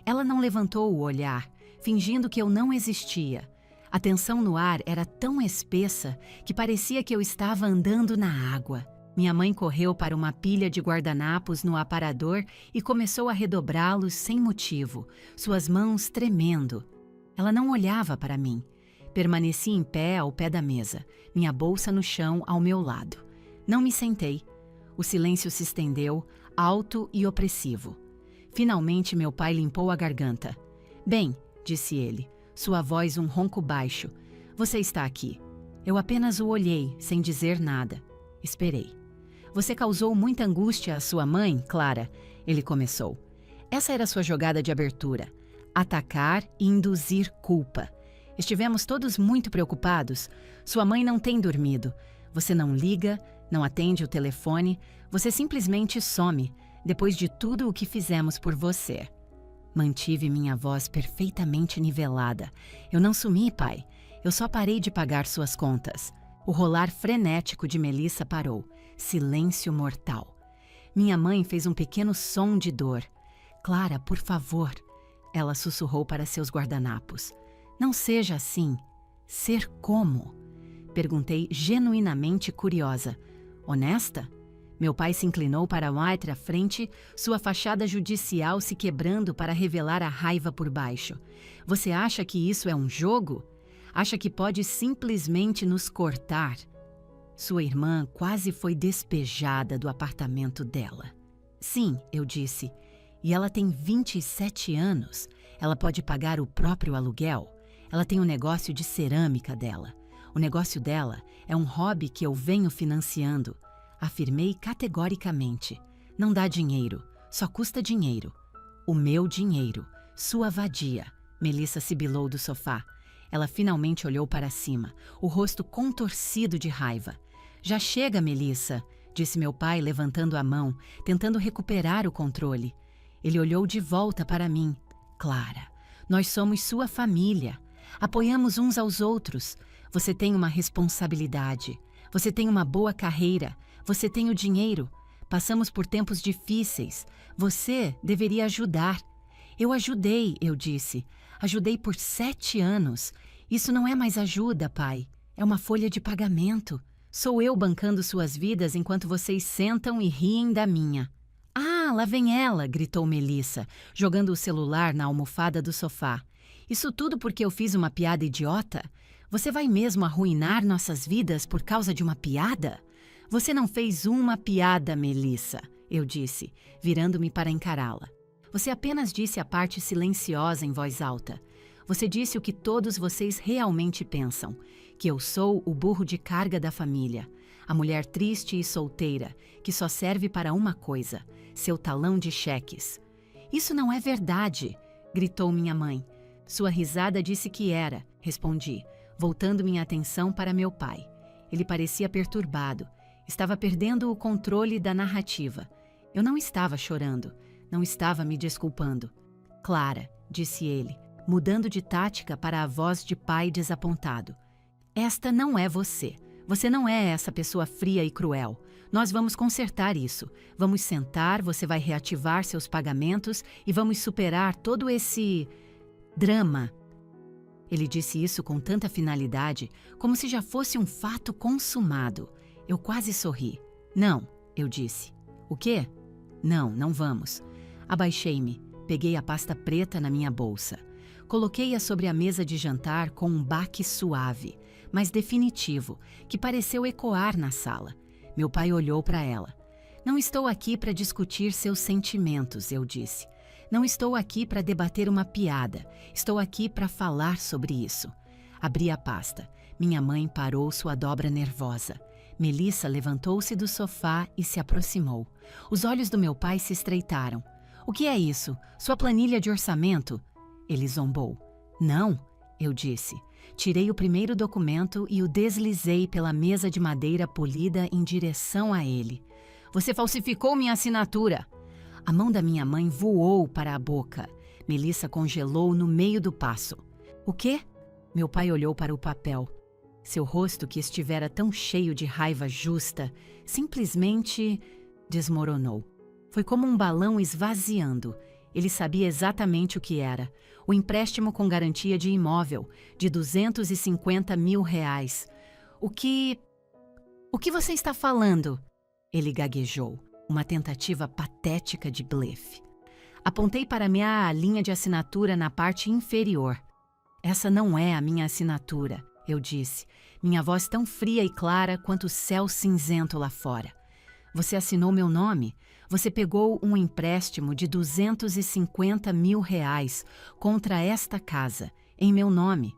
Ela não levantou o olhar, fingindo que eu não existia. A tensão no ar era tão espessa que parecia que eu estava andando na água. Minha mãe correu para uma pilha de guardanapos no aparador e começou a redobrá-los sem motivo, suas mãos tremendo. Ela não olhava para mim. Permaneci em pé ao pé da mesa, minha bolsa no chão ao meu lado. Não me sentei. O silêncio se estendeu, alto e opressivo. Finalmente meu pai limpou a garganta. Bem, disse ele, sua voz um ronco baixo. Você está aqui. Eu apenas o olhei, sem dizer nada. Esperei. Você causou muita angústia à sua mãe, Clara? Ele começou. Essa era sua jogada de abertura. Atacar e induzir culpa. Estivemos todos muito preocupados. Sua mãe não tem dormido. Você não liga, não atende o telefone, você simplesmente some, depois de tudo o que fizemos por você. Mantive minha voz perfeitamente nivelada. Eu não sumi, pai. Eu só parei de pagar suas contas. O rolar frenético de Melissa parou. Silêncio mortal. Minha mãe fez um pequeno som de dor. Clara, por favor. Ela sussurrou para seus guardanapos. Não seja assim. Ser como? Perguntei genuinamente curiosa. Honesta? Meu pai se inclinou para White à frente, sua fachada judicial se quebrando para revelar a raiva por baixo. Você acha que isso é um jogo? Acha que pode simplesmente nos cortar? Sua irmã quase foi despejada do apartamento dela. Sim, eu disse. E ela tem 27 anos. Ela pode pagar o próprio aluguel. Ela tem um negócio de cerâmica dela. O negócio dela é um hobby que eu venho financiando. Afirmei categoricamente. Não dá dinheiro, só custa dinheiro. O meu dinheiro, sua vadia. Melissa sibilou do sofá. Ela finalmente olhou para cima, o rosto contorcido de raiva. Já chega, Melissa, disse meu pai levantando a mão, tentando recuperar o controle. Ele olhou de volta para mim. Clara, nós somos sua família. Apoiamos uns aos outros. Você tem uma responsabilidade. Você tem uma boa carreira. Você tem o dinheiro. Passamos por tempos difíceis. Você deveria ajudar. Eu ajudei, eu disse. Ajudei por 7 anos. Isso não é mais ajuda, pai. É uma folha de pagamento. Sou eu bancando suas vidas enquanto vocês sentam e riem da minha. Ah, lá vem ela, gritou Melissa, jogando o celular na almofada do sofá. Isso tudo porque eu fiz uma piada idiota? Você vai mesmo arruinar nossas vidas por causa de uma piada? Você não fez uma piada, Melissa, eu disse, virando-me para encará-la. Você apenas disse a parte silenciosa em voz alta. Você disse o que todos vocês realmente pensam, que eu sou o burro de carga da família, a mulher triste e solteira, que só serve para uma coisa, seu talão de cheques. Isso não é verdade, gritou minha mãe. Sua risada disse que era, respondi, voltando minha atenção para meu pai. Ele parecia perturbado, estava perdendo o controle da narrativa. Eu não estava chorando, não estava me desculpando. Clara, disse ele, mudando de tática para a voz de pai desapontado. Esta não é você. Você não é essa pessoa fria e cruel. Nós vamos consertar isso. Vamos sentar, você vai reativar seus pagamentos e vamos superar todo esse drama. Ele disse isso com tanta finalidade, como se já fosse um fato consumado. Eu quase sorri. Não, eu disse. O quê? Não, não vamos. Abaixei-me, peguei a pasta preta na minha bolsa. Coloquei-a sobre a mesa de jantar com um baque suave, mas definitivo, que pareceu ecoar na sala. Meu pai olhou para ela. Não estou aqui para discutir seus sentimentos, eu disse. Não estou aqui para debater uma piada. Estou aqui para falar sobre isso. Abri a pasta. Minha mãe parou sua dobra nervosa. Melissa levantou-se do sofá e se aproximou. Os olhos do meu pai se estreitaram. O que é isso? Sua planilha de orçamento? Ele zombou. Não, eu disse. Tirei o primeiro documento e o deslizei pela mesa de madeira polida em direção a ele. Você falsificou minha assinatura. A mão da minha mãe voou para a boca. Melissa congelou no meio do passo. O quê? Meu pai olhou para o papel. Seu rosto, que estivera tão cheio de raiva justa, simplesmente desmoronou. Foi como um balão esvaziando. Ele sabia exatamente o que era. O empréstimo com garantia de imóvel, de R$250 mil. O que você está falando? Ele gaguejou, uma tentativa patética de blefe. Apontei para minha linha de assinatura na parte inferior. Essa não é a minha assinatura, eu disse, minha voz tão fria e clara quanto o céu cinzento lá fora. Você assinou meu nome? Você pegou um empréstimo de R$250 mil contra esta casa, em meu nome,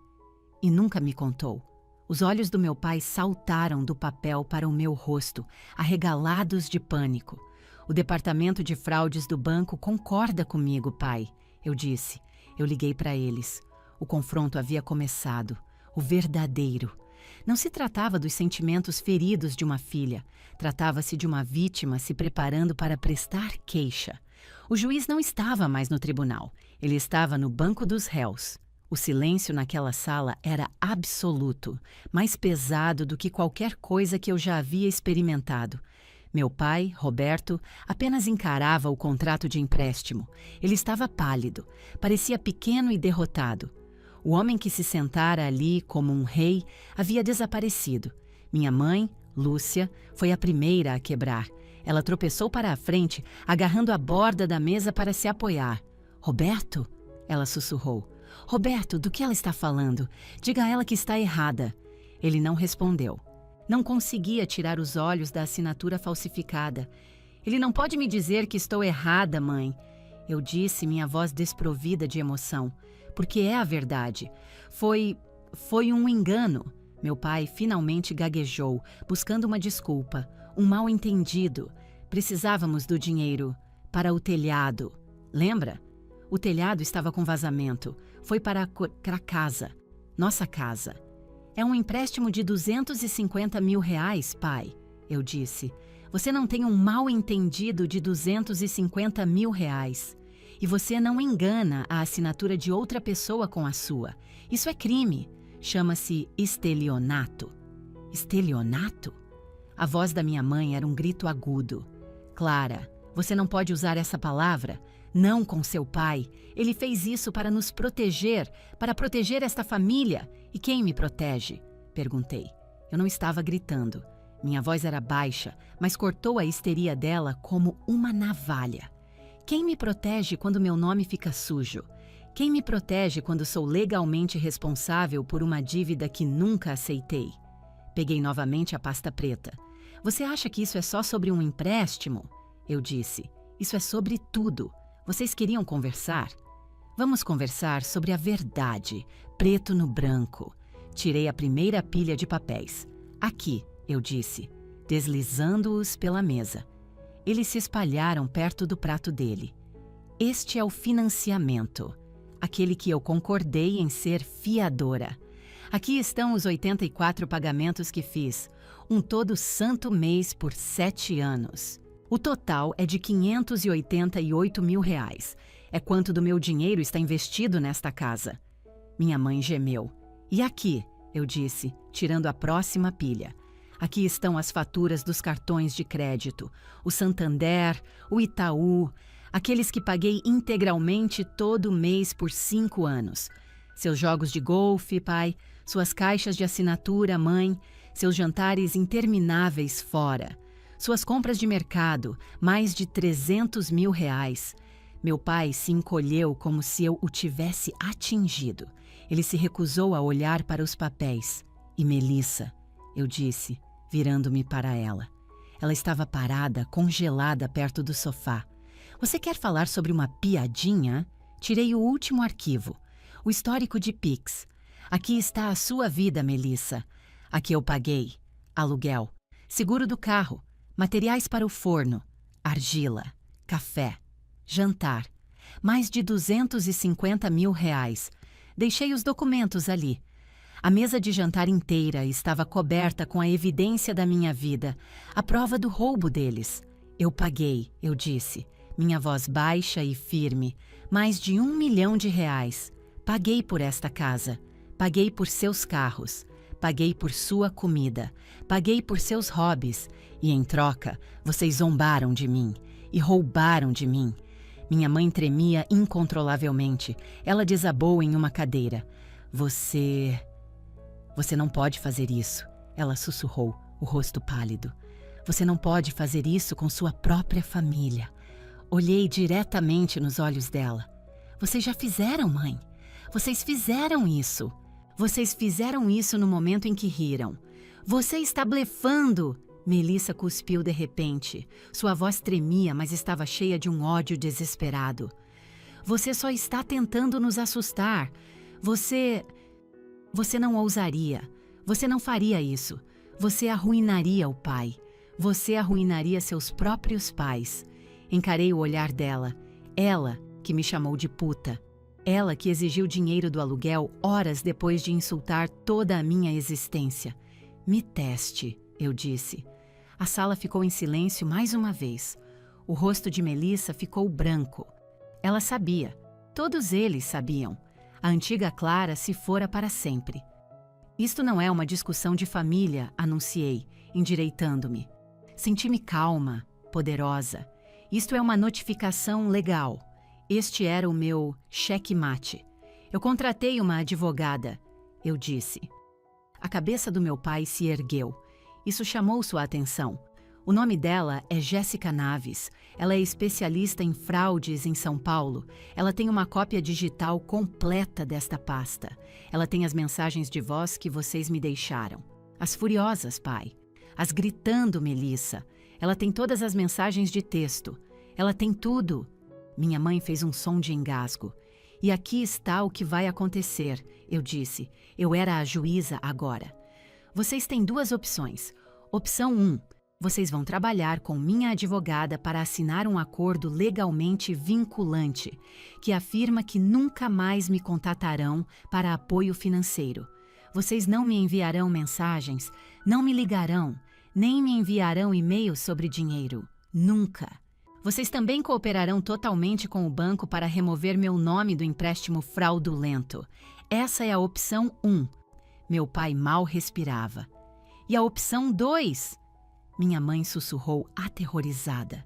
e nunca me contou. Os olhos do meu pai saltaram do papel para o meu rosto, arregalados de pânico. O departamento de fraudes do banco concorda comigo, pai, eu disse. Eu liguei para eles. O confronto havia começado, o verdadeiro. Não se tratava dos sentimentos feridos de uma filha. Tratava-se de uma vítima se preparando para prestar queixa. O juiz não estava mais no tribunal. Ele estava no banco dos réus. O silêncio naquela sala era absoluto, mais pesado do que qualquer coisa que eu já havia experimentado. Meu pai, Roberto, apenas encarava o contrato de empréstimo. Ele estava pálido, parecia pequeno e derrotado. O homem que se sentara ali como um rei havia desaparecido. Minha mãe, Lúcia, foi a primeira a quebrar. Ela tropeçou para a frente, agarrando a borda da mesa para se apoiar. Roberto? Ela sussurrou. Roberto, do que ela está falando? Diga a ela que está errada. Ele não respondeu. Não conseguia tirar os olhos da assinatura falsificada. Ele não pode me dizer que estou errada, mãe. Eu disse, minha voz desprovida de emoção. Porque é a verdade. Foi um engano. Meu pai finalmente gaguejou, buscando uma desculpa. Um mal-entendido. Precisávamos do dinheiro para o telhado. Lembra? O telhado estava com vazamento. Foi para a casa. Nossa casa. É um empréstimo de R$250 mil, pai, eu disse. Você não tem um mal-entendido de R$250 mil. E você não engana a assinatura de outra pessoa com a sua. Isso é crime. Chama-se estelionato. Estelionato? A voz da minha mãe era um grito agudo. Clara, você não pode usar essa palavra. Não com seu pai. Ele fez isso para nos proteger, para proteger esta família. E quem me protege? Perguntei. Eu não estava gritando. Minha voz era baixa, mas cortou a histeria dela como uma navalha. Quem me protege quando meu nome fica sujo? Quem me protege quando sou legalmente responsável por uma dívida que nunca aceitei? Peguei novamente a pasta preta. Você acha que isso é só sobre um empréstimo? Eu disse. Isso é sobre tudo. Vocês queriam conversar? Vamos conversar sobre a verdade, preto no branco. Tirei a primeira pilha de papéis. Aqui, eu disse, deslizando-os pela mesa. Eles se espalharam perto do prato dele. Este é o financiamento, aquele que eu concordei em ser fiadora. Aqui estão os 84 pagamentos que fiz, um todo santo mês por 7 anos. O total é de R$588 mil. É quanto do meu dinheiro está investido nesta casa. Minha mãe gemeu. E aqui, eu disse, tirando a próxima pilha. Aqui estão as faturas dos cartões de crédito, o Santander, o Itaú, aqueles que paguei integralmente todo mês por 5 anos. Seus jogos de golfe, pai, suas caixas de assinatura, mãe, seus jantares intermináveis fora, suas compras de mercado, mais de R$300 mil. Meu pai se encolheu como se eu o tivesse atingido. Ele se recusou a olhar para os papéis. E Melissa, eu disse, virando-me para ela. Ela estava parada, congelada perto do sofá. Você quer falar sobre uma piadinha? Tirei o último arquivo, o histórico de Pix. Aqui está a sua vida, Melissa. Aqui eu paguei. Aluguel, seguro do carro, materiais para o forno, argila, café, jantar, mais de R$250 mil. Deixei os documentos ali. A mesa de jantar inteira estava coberta com a evidência da minha vida, a prova do roubo deles. Eu paguei, eu disse, minha voz baixa e firme, mais de R$1 milhão. Paguei por esta casa, paguei por seus carros, paguei por sua comida, paguei por seus hobbies, e em troca, vocês zombaram de mim e roubaram de mim. Minha mãe tremia incontrolavelmente. Ela desabou em uma cadeira. Você não pode fazer isso, ela sussurrou, o rosto pálido. Você não pode fazer isso com sua própria família. Olhei diretamente nos olhos dela. Vocês já fizeram, mãe. Vocês fizeram isso. Vocês fizeram isso no momento em que riram. Você está blefando! Melissa cuspiu de repente. Sua voz tremia, mas estava cheia de um ódio desesperado. Você só está tentando nos assustar. Você não ousaria. Você não faria isso. Você arruinaria o pai. Você arruinaria seus próprios pais. Encarei o olhar dela. Ela que me chamou de puta. Ela que exigiu dinheiro do aluguel horas depois de insultar toda a minha existência. Me teste, eu disse. A sala ficou em silêncio mais uma vez. O rosto de Melissa ficou branco. Ela sabia. Todos eles sabiam. A antiga Clara se fora para sempre. Isto não é uma discussão de família, anunciei, endireitando-me. Senti-me calma, poderosa. Isto é uma notificação legal. Este era o meu cheque-mate. Eu contratei uma advogada, eu disse. A cabeça do meu pai se ergueu. Isso chamou sua atenção. O nome dela é Jéssica Naves. Ela é especialista em fraudes em São Paulo. Ela tem uma cópia digital completa desta pasta. Ela tem as mensagens de voz que vocês me deixaram. As furiosas, pai. As gritando, Melissa. Ela tem todas as mensagens de texto. Ela tem tudo. Minha mãe fez um som de engasgo. E aqui está o que vai acontecer, eu disse. Eu era a juíza agora. Vocês têm duas opções. Opção 1. Vocês vão trabalhar com minha advogada para assinar um acordo legalmente vinculante, que afirma que nunca mais me contatarão para apoio financeiro. Vocês não me enviarão mensagens, não me ligarão, nem me enviarão e-mails sobre dinheiro. Nunca. Vocês também cooperarão totalmente com o banco para remover meu nome do empréstimo fraudulento. Essa é a opção 1. Meu pai mal respirava. E a opção 2? Minha mãe sussurrou aterrorizada.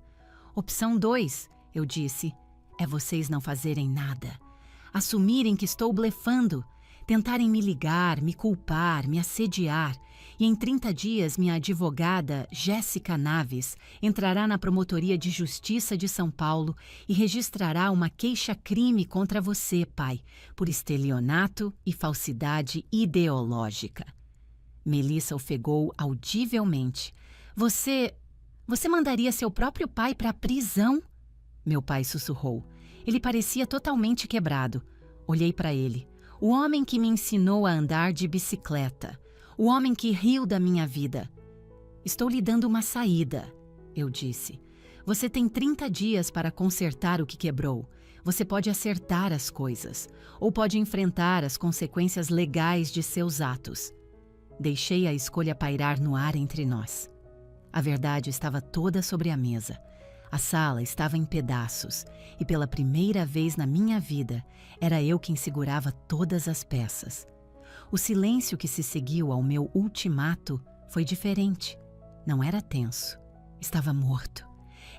Opção 2, eu disse, é vocês não fazerem nada. Assumirem que estou blefando. Tentarem me ligar, me culpar, me assediar. E em 30 dias, minha advogada, Jéssica Naves, entrará na Promotoria de Justiça de São Paulo e registrará uma queixa-crime contra você, pai, por estelionato e falsidade ideológica. Melissa ofegou audivelmente. Você mandaria seu próprio pai para a prisão? Meu pai sussurrou. Ele parecia totalmente quebrado. Olhei para ele. O homem que me ensinou a andar de bicicleta. O homem que riu da minha vida. Estou lhe dando uma saída, eu disse. Você tem 30 dias para consertar o que quebrou. Você pode acertar as coisas, ou pode enfrentar as consequências legais de seus atos. Deixei a escolha pairar no ar entre nós. A verdade estava toda sobre a mesa. A sala estava em pedaços, e pela primeira vez na minha vida, era eu quem segurava todas as peças. O silêncio que se seguiu ao meu ultimato foi diferente. Não era tenso. Estava morto.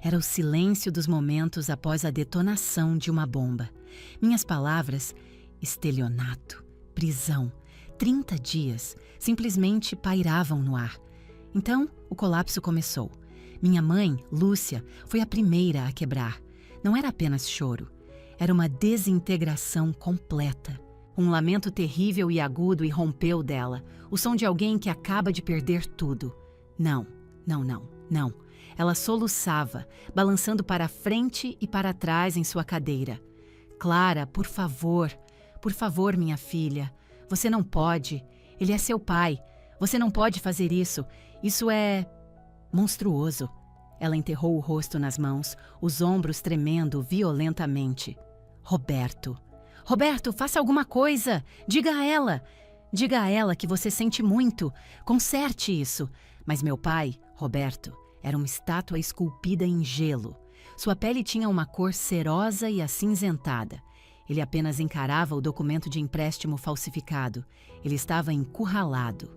Era o silêncio dos momentos após a detonação de uma bomba. Minhas palavras, estelionato, prisão, 30 dias, simplesmente pairavam no ar. Então, o colapso começou. Minha mãe, Lúcia, foi a primeira a quebrar. Não era apenas choro. Era uma desintegração completa. Um lamento terrível e agudo irrompeu dela, o som de alguém que acaba de perder tudo. Não. Ela soluçava, balançando para frente e para trás em sua cadeira. Clara, por favor, minha filha. Você não pode. Ele é seu pai. Você não pode fazer isso. Isso é monstruoso. Ela enterrou o rosto nas mãos, os ombros tremendo violentamente. Roberto, faça alguma coisa! Diga a ela que você sente muito. Conserte isso. Mas meu pai, Roberto, era uma estátua esculpida em gelo. Sua pele tinha uma cor cerosa e acinzentada. Ele apenas encarava o documento de empréstimo falsificado. Ele estava encurralado.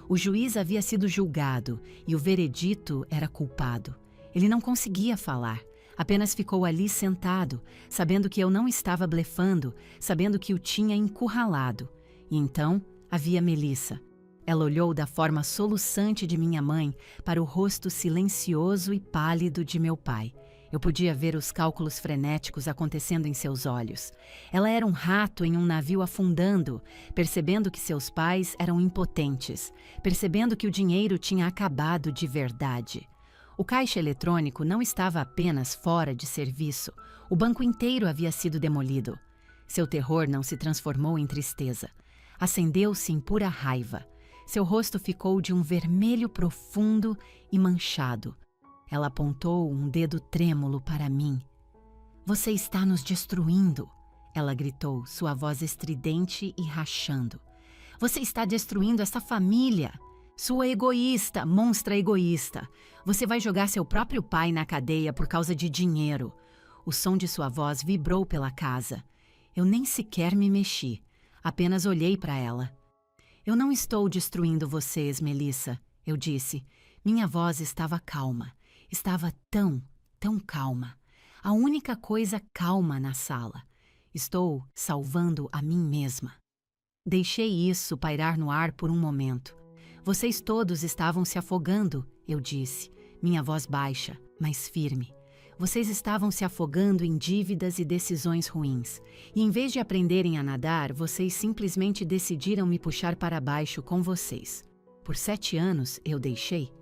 O juiz havia sido julgado e o veredito era culpado. Ele não conseguia falar. Apenas ficou ali sentado, sabendo que eu não estava blefando, sabendo que o tinha encurralado. E então havia Melissa. Ela olhou da forma soluçante de minha mãe para o rosto silencioso e pálido de meu pai. Eu podia ver os cálculos frenéticos acontecendo em seus olhos. Ela era um rato em um navio afundando, percebendo que seus pais eram impotentes, percebendo que o dinheiro tinha acabado de verdade. O caixa eletrônico não estava apenas fora de serviço, o banco inteiro havia sido demolido. Seu terror não se transformou em tristeza. Acendeu-se em pura raiva. Seu rosto ficou de um vermelho profundo e manchado. Ela apontou um dedo trêmulo para mim. Você está nos destruindo, ela gritou, sua voz estridente e rachando. Você está destruindo essa família. Sua egoísta, monstra egoísta. Você vai jogar seu próprio pai na cadeia por causa de dinheiro. O som de sua voz vibrou pela casa. Eu nem sequer me mexi. Apenas olhei para ela. Eu não estou destruindo vocês, Melissa, eu disse. Minha voz estava calma. Estava tão calma. A única coisa calma na sala. Estou salvando a mim mesma. Deixei isso pairar no ar por um momento. Vocês todos estavam se afogando, eu disse, minha voz baixa, mas firme. Vocês estavam se afogando em dívidas e decisões ruins. E em vez de aprenderem a nadar, vocês simplesmente decidiram me puxar para baixo com vocês. Por 7 anos eu deixei.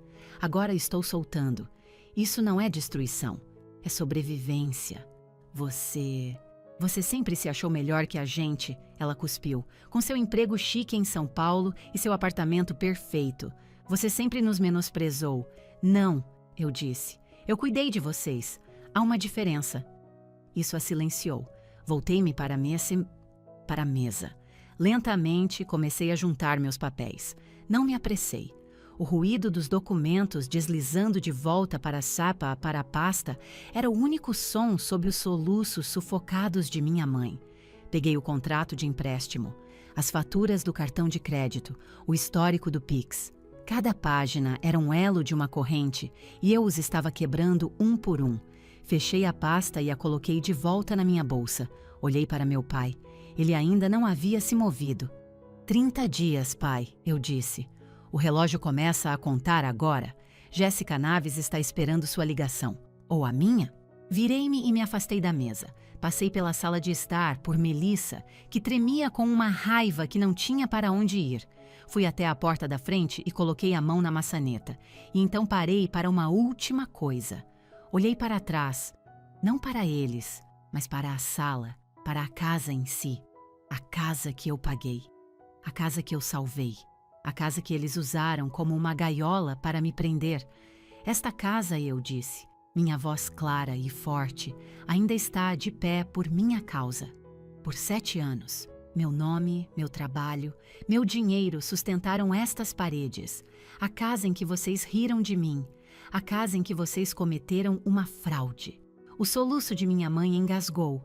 Agora estou soltando. Isso não é destruição, é sobrevivência. Você sempre se achou melhor que a gente, ela cuspiu, com seu emprego chique em São Paulo e seu apartamento perfeito. Você sempre nos menosprezou. Não, eu disse. Eu cuidei de vocês. Há uma diferença. Isso a silenciou. Voltei-me para a mesa. Lentamente comecei a juntar meus papéis. Não me apressei. O ruído dos documentos deslizando de volta para a pasta era o único som sob os soluços sufocados de minha mãe. Peguei o contrato de empréstimo, as faturas do cartão de crédito, o histórico do Pix. Cada página era um elo de uma corrente e eu os estava quebrando um por um. Fechei a pasta e a coloquei de volta na minha bolsa. Olhei para meu pai. Ele ainda não havia se movido. 30 dias, pai, eu disse. O relógio começa a contar agora. Jéssica Naves está esperando sua ligação. Ou a minha? Virei-me e me afastei da mesa. Passei pela sala de estar, por Melissa, que tremia com uma raiva que não tinha para onde ir. Fui até a porta da frente e coloquei a mão na maçaneta. E então parei para uma última coisa. Olhei para trás, não para eles, mas para a sala, para a casa em si. A casa que eu paguei. A casa que eu salvei. A casa que eles usaram como uma gaiola para me prender. Esta casa, eu disse, minha voz clara e forte, ainda está de pé por minha causa. Por 7 anos, meu nome, meu trabalho, meu dinheiro sustentaram estas paredes. A casa em que vocês riram de mim. A casa em que vocês cometeram uma fraude. O soluço de minha mãe engasgou.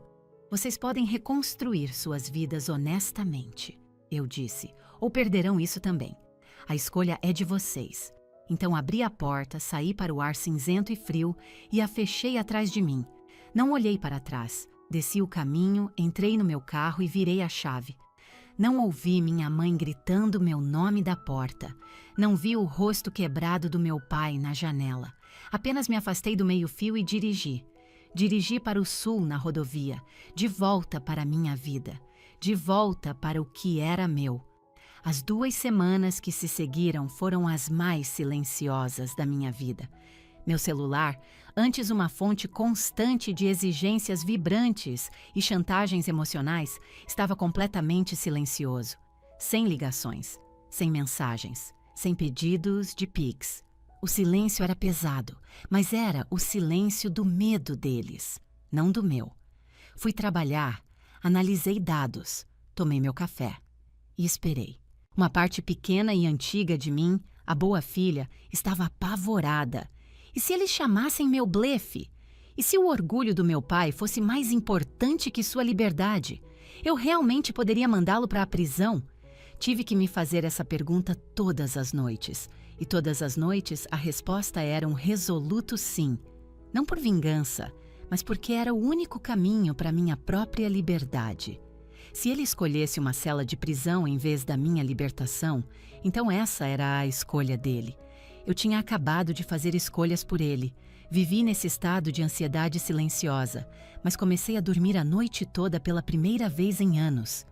Vocês podem reconstruir suas vidas honestamente, eu disse, ou perderão isso também. A escolha é de vocês. Então abri a porta, saí para o ar cinzento e frio e a fechei atrás de mim. Não olhei para trás. Desci o caminho, entrei no meu carro e virei a chave. Não ouvi minha mãe gritando meu nome da porta. Não vi o rosto quebrado do meu pai na janela. Apenas me afastei do meio-fio e dirigi. Dirigi para o sul na rodovia, de volta para a minha vida, de volta para o que era meu. As 2 semanas que se seguiram foram as mais silenciosas da minha vida. Meu celular, antes uma fonte constante de exigências vibrantes e chantagens emocionais, estava completamente silencioso. Sem ligações, sem mensagens, sem pedidos de Pix. O silêncio era pesado, mas era o silêncio do medo deles, não do meu. Fui trabalhar, analisei dados, tomei meu café e esperei. Uma parte pequena e antiga de mim, a boa filha, estava apavorada. E se eles chamassem meu blefe? E se o orgulho do meu pai fosse mais importante que sua liberdade? Eu realmente poderia mandá-lo para a prisão? Tive que me fazer essa pergunta todas as noites. E todas as noites a resposta era um resoluto sim. Não por vingança, mas porque era o único caminho para minha própria liberdade. Se ele escolhesse uma cela de prisão em vez da minha libertação, então essa era a escolha dele. Eu tinha acabado de fazer escolhas por ele. Vivi nesse estado de ansiedade silenciosa, mas comecei a dormir a noite toda pela primeira vez em anos.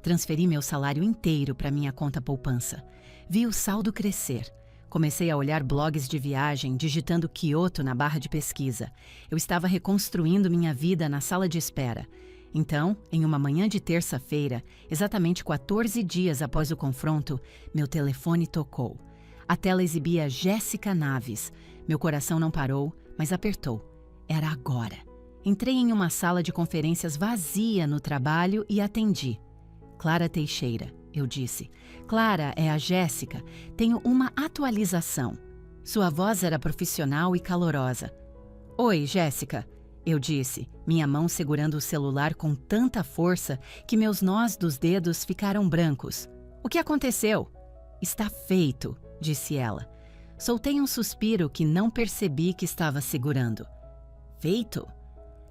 Transferi meu salário inteiro para minha conta poupança. Vi o saldo crescer. Comecei a olhar blogs de viagem, digitando Kyoto na barra de pesquisa. Eu estava reconstruindo minha vida na sala de espera. Então, em uma manhã de terça-feira, exatamente 14 dias após o confronto, meu telefone tocou. A tela exibia Jéssica Naves. Meu coração não parou, mas apertou. Era agora. Entrei em uma sala de conferências vazia no trabalho e atendi. Clara Teixeira, eu disse. Clara, é a Jéssica. Tenho uma atualização. Sua voz era profissional e calorosa. Oi, Jéssica, eu disse, minha mão segurando o celular com tanta força que meus nós dos dedos ficaram brancos. O que aconteceu? Está feito, disse ela. Soltei um suspiro que não percebi que estava segurando. Feito?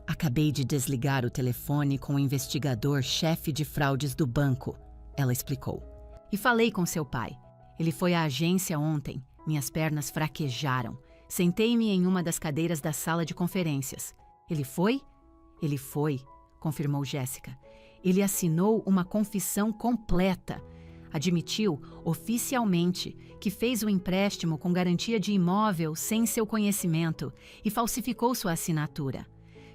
Acabei de desligar o telefone com o investigador-chefe de fraudes do banco, ela explicou. E falei com seu pai. Ele foi à agência ontem. Minhas pernas fraquejaram. Sentei-me em uma das cadeiras da sala de conferências. Ele foi? Ele foi, confirmou Jéssica. Ele assinou uma confissão completa. Admitiu, oficialmente, que fez o empréstimo com garantia de imóvel sem seu conhecimento e falsificou sua assinatura.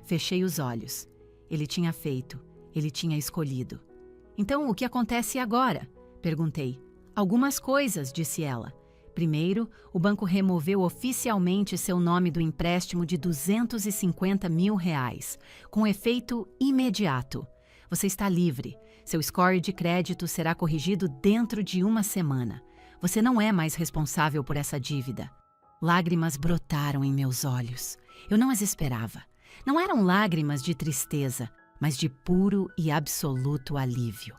Fechei os olhos. Ele tinha feito. Ele tinha escolhido. Então, o que acontece agora? Perguntei. Algumas coisas, disse ela. Primeiro, o banco removeu oficialmente seu nome do empréstimo de R$250 mil, com efeito imediato. Você está livre. Seu score de crédito será corrigido dentro de uma semana. Você não é mais responsável por essa dívida. Lágrimas brotaram em meus olhos. Eu não as esperava. Não eram lágrimas de tristeza, mas de puro e absoluto alívio.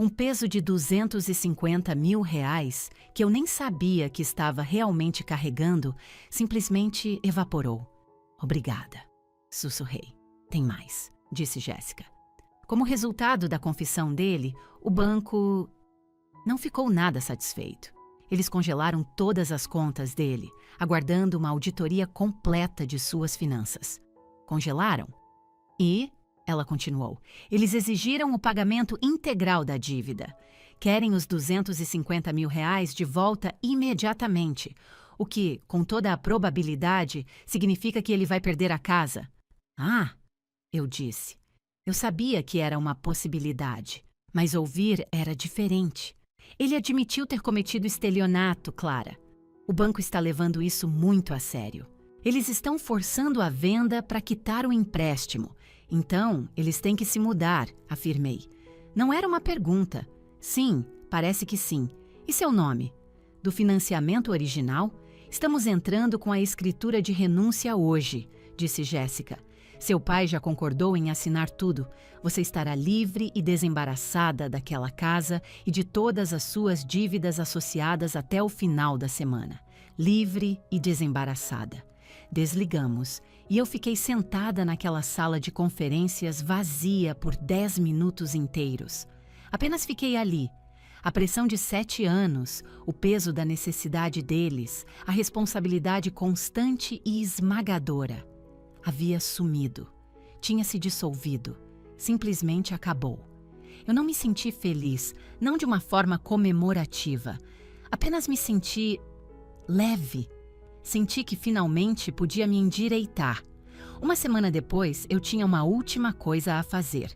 Um peso de R$ 250 mil, que eu nem sabia que estava realmente carregando, simplesmente evaporou. Obrigada, sussurrei. Tem mais, disse Jéssica. Como resultado da confissão dele, o banco não ficou nada satisfeito. Eles congelaram todas as contas dele, aguardando uma auditoria completa de suas finanças. Congelaram? E, ela continuou, eles exigiram o pagamento integral da dívida. Querem os R$ 250 mil de volta imediatamente, o que, com toda a probabilidade, significa que ele vai perder a casa. Ah, eu disse. Eu sabia que era uma possibilidade, mas ouvir era diferente. Ele admitiu ter cometido estelionato, Clara. O banco está levando isso muito a sério. Eles estão forçando a venda para quitar o empréstimo. Então, eles têm que se mudar, afirmei. Não era uma pergunta. Sim, parece que sim. E seu nome? Do financiamento original? Estamos entrando com a escritura de renúncia hoje, disse Jéssica. Seu pai já concordou em assinar tudo. Você estará livre e desembaraçada daquela casa e de todas as suas dívidas associadas até o final da semana. Livre e desembaraçada. Desligamos e eu fiquei sentada naquela sala de conferências vazia por 10 minutos inteiros. Apenas fiquei ali. A pressão de 7 anos, o peso da necessidade deles, a responsabilidade constante e esmagadora. Havia sumido. Tinha se dissolvido. Simplesmente acabou. Eu não me senti feliz, não de uma forma comemorativa. Apenas me senti leve. Senti que finalmente podia me endireitar. Uma semana depois, eu tinha uma última coisa a fazer.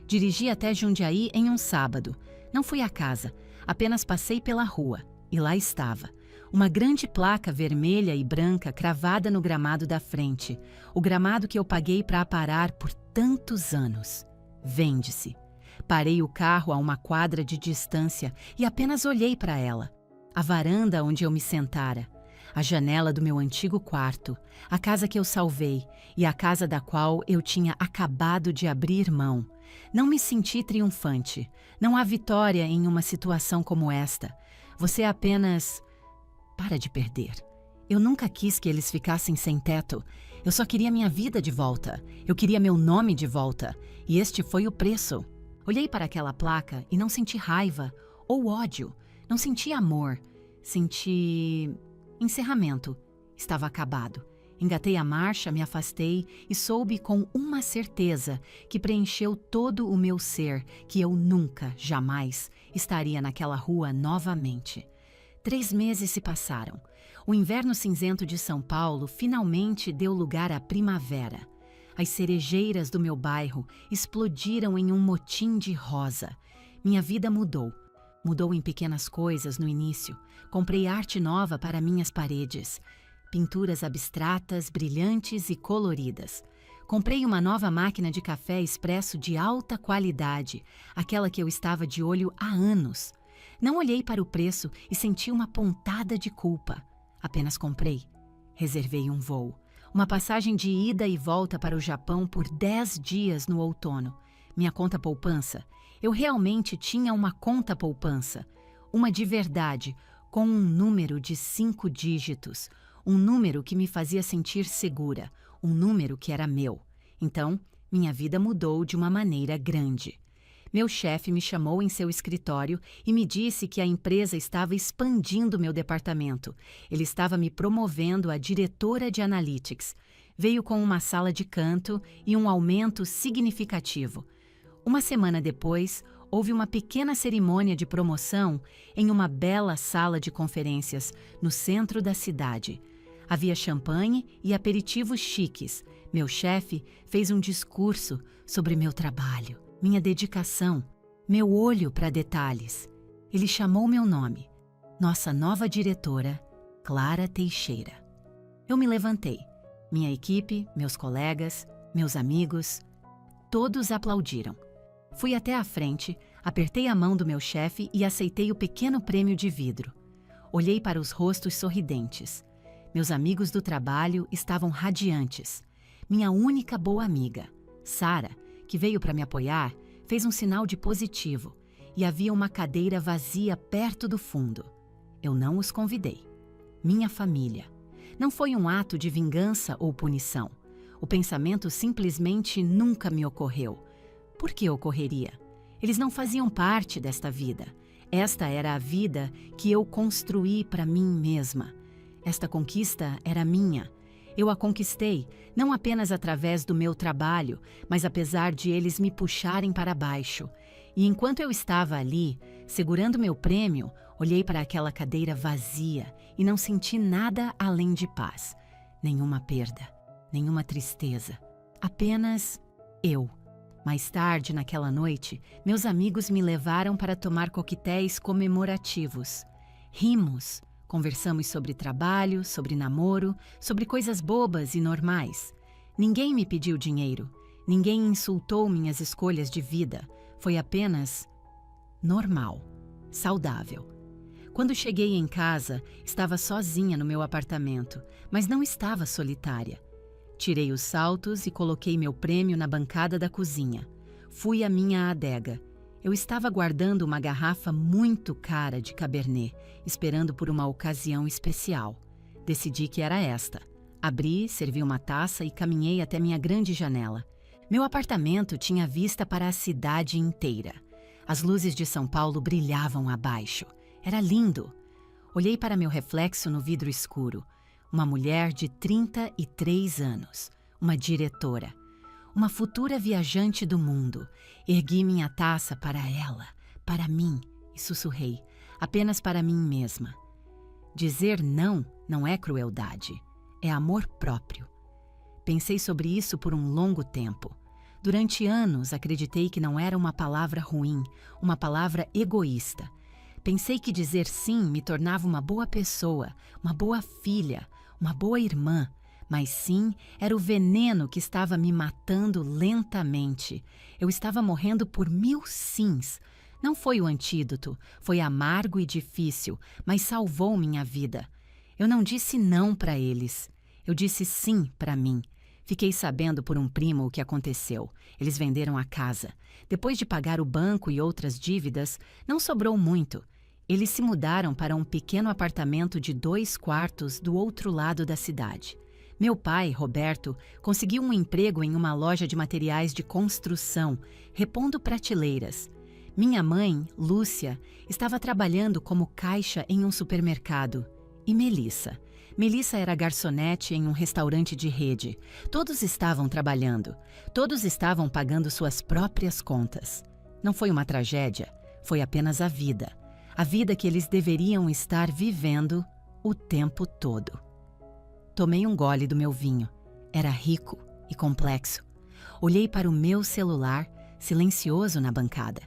Dirigi até Jundiaí em um sábado. Não fui à casa, apenas passei pela rua. E lá estava. Uma grande placa vermelha e branca cravada no gramado da frente. O gramado que eu paguei para aparar por tantos anos. Vende-se. Parei o carro a uma quadra de distância e apenas olhei para ela. A varanda onde eu me sentara. A janela do meu antigo quarto. A casa que eu salvei e a casa da qual eu tinha acabado de abrir mão. Não me senti triunfante. Não há vitória em uma situação como esta. Você apenas... Para de perder. Eu nunca quis que eles ficassem sem teto. Eu só queria minha vida de volta. Eu queria meu nome de volta. E este foi o preço. Olhei para aquela placa e não senti raiva ou ódio. Não senti amor. Senti... encerramento. Estava acabado. Engatei a marcha, me afastei e soube com uma certeza que preencheu todo o meu ser que eu nunca, jamais, estaria naquela rua novamente. 3 meses se passaram. O inverno cinzento de São Paulo finalmente deu lugar à primavera. As cerejeiras do meu bairro explodiram em um motim de rosa. Minha vida mudou. Mudou em pequenas coisas no início. Comprei arte nova para minhas paredes. Pinturas abstratas, brilhantes e coloridas. Comprei uma nova máquina de café expresso de alta qualidade, aquela que eu estava de olho há anos. Não olhei para o preço e senti uma pontada de culpa. Apenas comprei. Reservei um voo. Uma passagem de ida e volta para o Japão por 10 dias no outono. Minha conta poupança. Eu realmente tinha uma conta poupança. Uma de verdade, com um número de 5 dígitos. Um número que me fazia sentir segura. Um número que era meu. Então, minha vida mudou de uma maneira grande. Meu chefe me chamou em seu escritório e me disse que a empresa estava expandindo meu departamento. Ele estava me promovendo a diretora de Analytics. Veio com uma sala de canto e um aumento significativo. Uma semana depois, houve uma pequena cerimônia de promoção em uma bela sala de conferências no centro da cidade. Havia champanhe e aperitivos chiques. Meu chefe fez um discurso sobre meu trabalho. Minha dedicação, meu olho para detalhes. Ele chamou meu nome. Nossa nova diretora, Clara Teixeira. Eu me levantei. Minha equipe, meus colegas, meus amigos, todos aplaudiram. Fui até a frente, apertei a mão do meu chefe e aceitei o pequeno prêmio de vidro. Olhei para os rostos sorridentes. Meus amigos do trabalho estavam radiantes. Minha única boa amiga, Sara, que veio para me apoiar, fez um sinal de positivo e havia uma cadeira vazia perto do fundo. Eu não os convidei. Minha família. Não foi um ato de vingança ou punição. O pensamento simplesmente nunca me ocorreu. Por que ocorreria? Eles não faziam parte desta vida. Esta era a vida que eu construí para mim mesma. Esta conquista era minha. Eu a conquistei, não apenas através do meu trabalho, mas apesar de eles me puxarem para baixo. E enquanto eu estava ali, segurando meu prêmio, olhei para aquela cadeira vazia e não senti nada além de paz. Nenhuma perda, nenhuma tristeza. Apenas eu. Mais tarde, naquela noite, meus amigos me levaram para tomar coquetéis comemorativos. Rimos. Conversamos sobre trabalho, sobre namoro, sobre coisas bobas e normais. Ninguém me pediu dinheiro. Ninguém insultou minhas escolhas de vida. Foi apenas normal, saudável. Quando cheguei em casa, estava sozinha no meu apartamento, mas não estava solitária. Tirei os saltos e coloquei meu prêmio na bancada da cozinha. Fui à minha adega. Eu estava guardando uma garrafa muito cara de Cabernet, esperando por uma ocasião especial. Decidi que era esta. Abri, servi uma taça e caminhei até minha grande janela. Meu apartamento tinha vista para a cidade inteira. As luzes de São Paulo brilhavam abaixo. Era lindo. Olhei para meu reflexo no vidro escuro. Uma mulher de 33 anos, uma diretora. Uma futura viajante do mundo. Ergui minha taça para ela, para mim, e sussurrei, apenas para mim mesma. Dizer não é crueldade, é amor próprio. Pensei sobre isso por um longo tempo. Durante anos, acreditei que não era uma palavra ruim, uma palavra egoísta. Pensei que dizer sim me tornava uma boa pessoa, uma boa filha, uma boa irmã. Mas sim, era o veneno que estava me matando lentamente. Eu estava morrendo por 1000 sims. Não foi o antídoto, foi amargo e difícil, mas salvou minha vida. Eu não disse não para eles. Eu disse sim para mim. Fiquei sabendo por um primo o que aconteceu. Eles venderam a casa. Depois de pagar o banco e outras dívidas, não sobrou muito. Eles se mudaram para um pequeno apartamento de 2 quartos do outro lado da cidade. Meu pai, Roberto, conseguiu um emprego em uma loja de materiais de construção, repondo prateleiras. Minha mãe, Lúcia, estava trabalhando como caixa em um supermercado. E Melissa? Melissa era garçonete em um restaurante de rede. Todos estavam trabalhando. Todos estavam pagando suas próprias contas. Não foi uma tragédia, foi apenas a vida. A vida que eles deveriam estar vivendo o tempo todo. Tomei um gole do meu vinho. Era rico e complexo. Olhei para o meu celular, silencioso na bancada.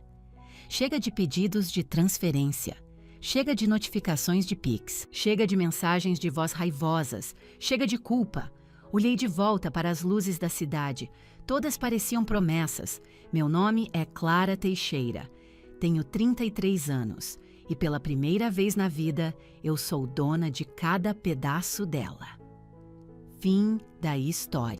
Chega de pedidos de transferência. Chega de notificações de Pix. Chega de mensagens de voz raivosas. Chega de culpa. Olhei de volta para as luzes da cidade. Todas pareciam promessas. Meu nome é Clara Teixeira. Tenho 33 anos. E pela primeira vez na vida, eu sou dona de cada pedaço dela. Fim da história.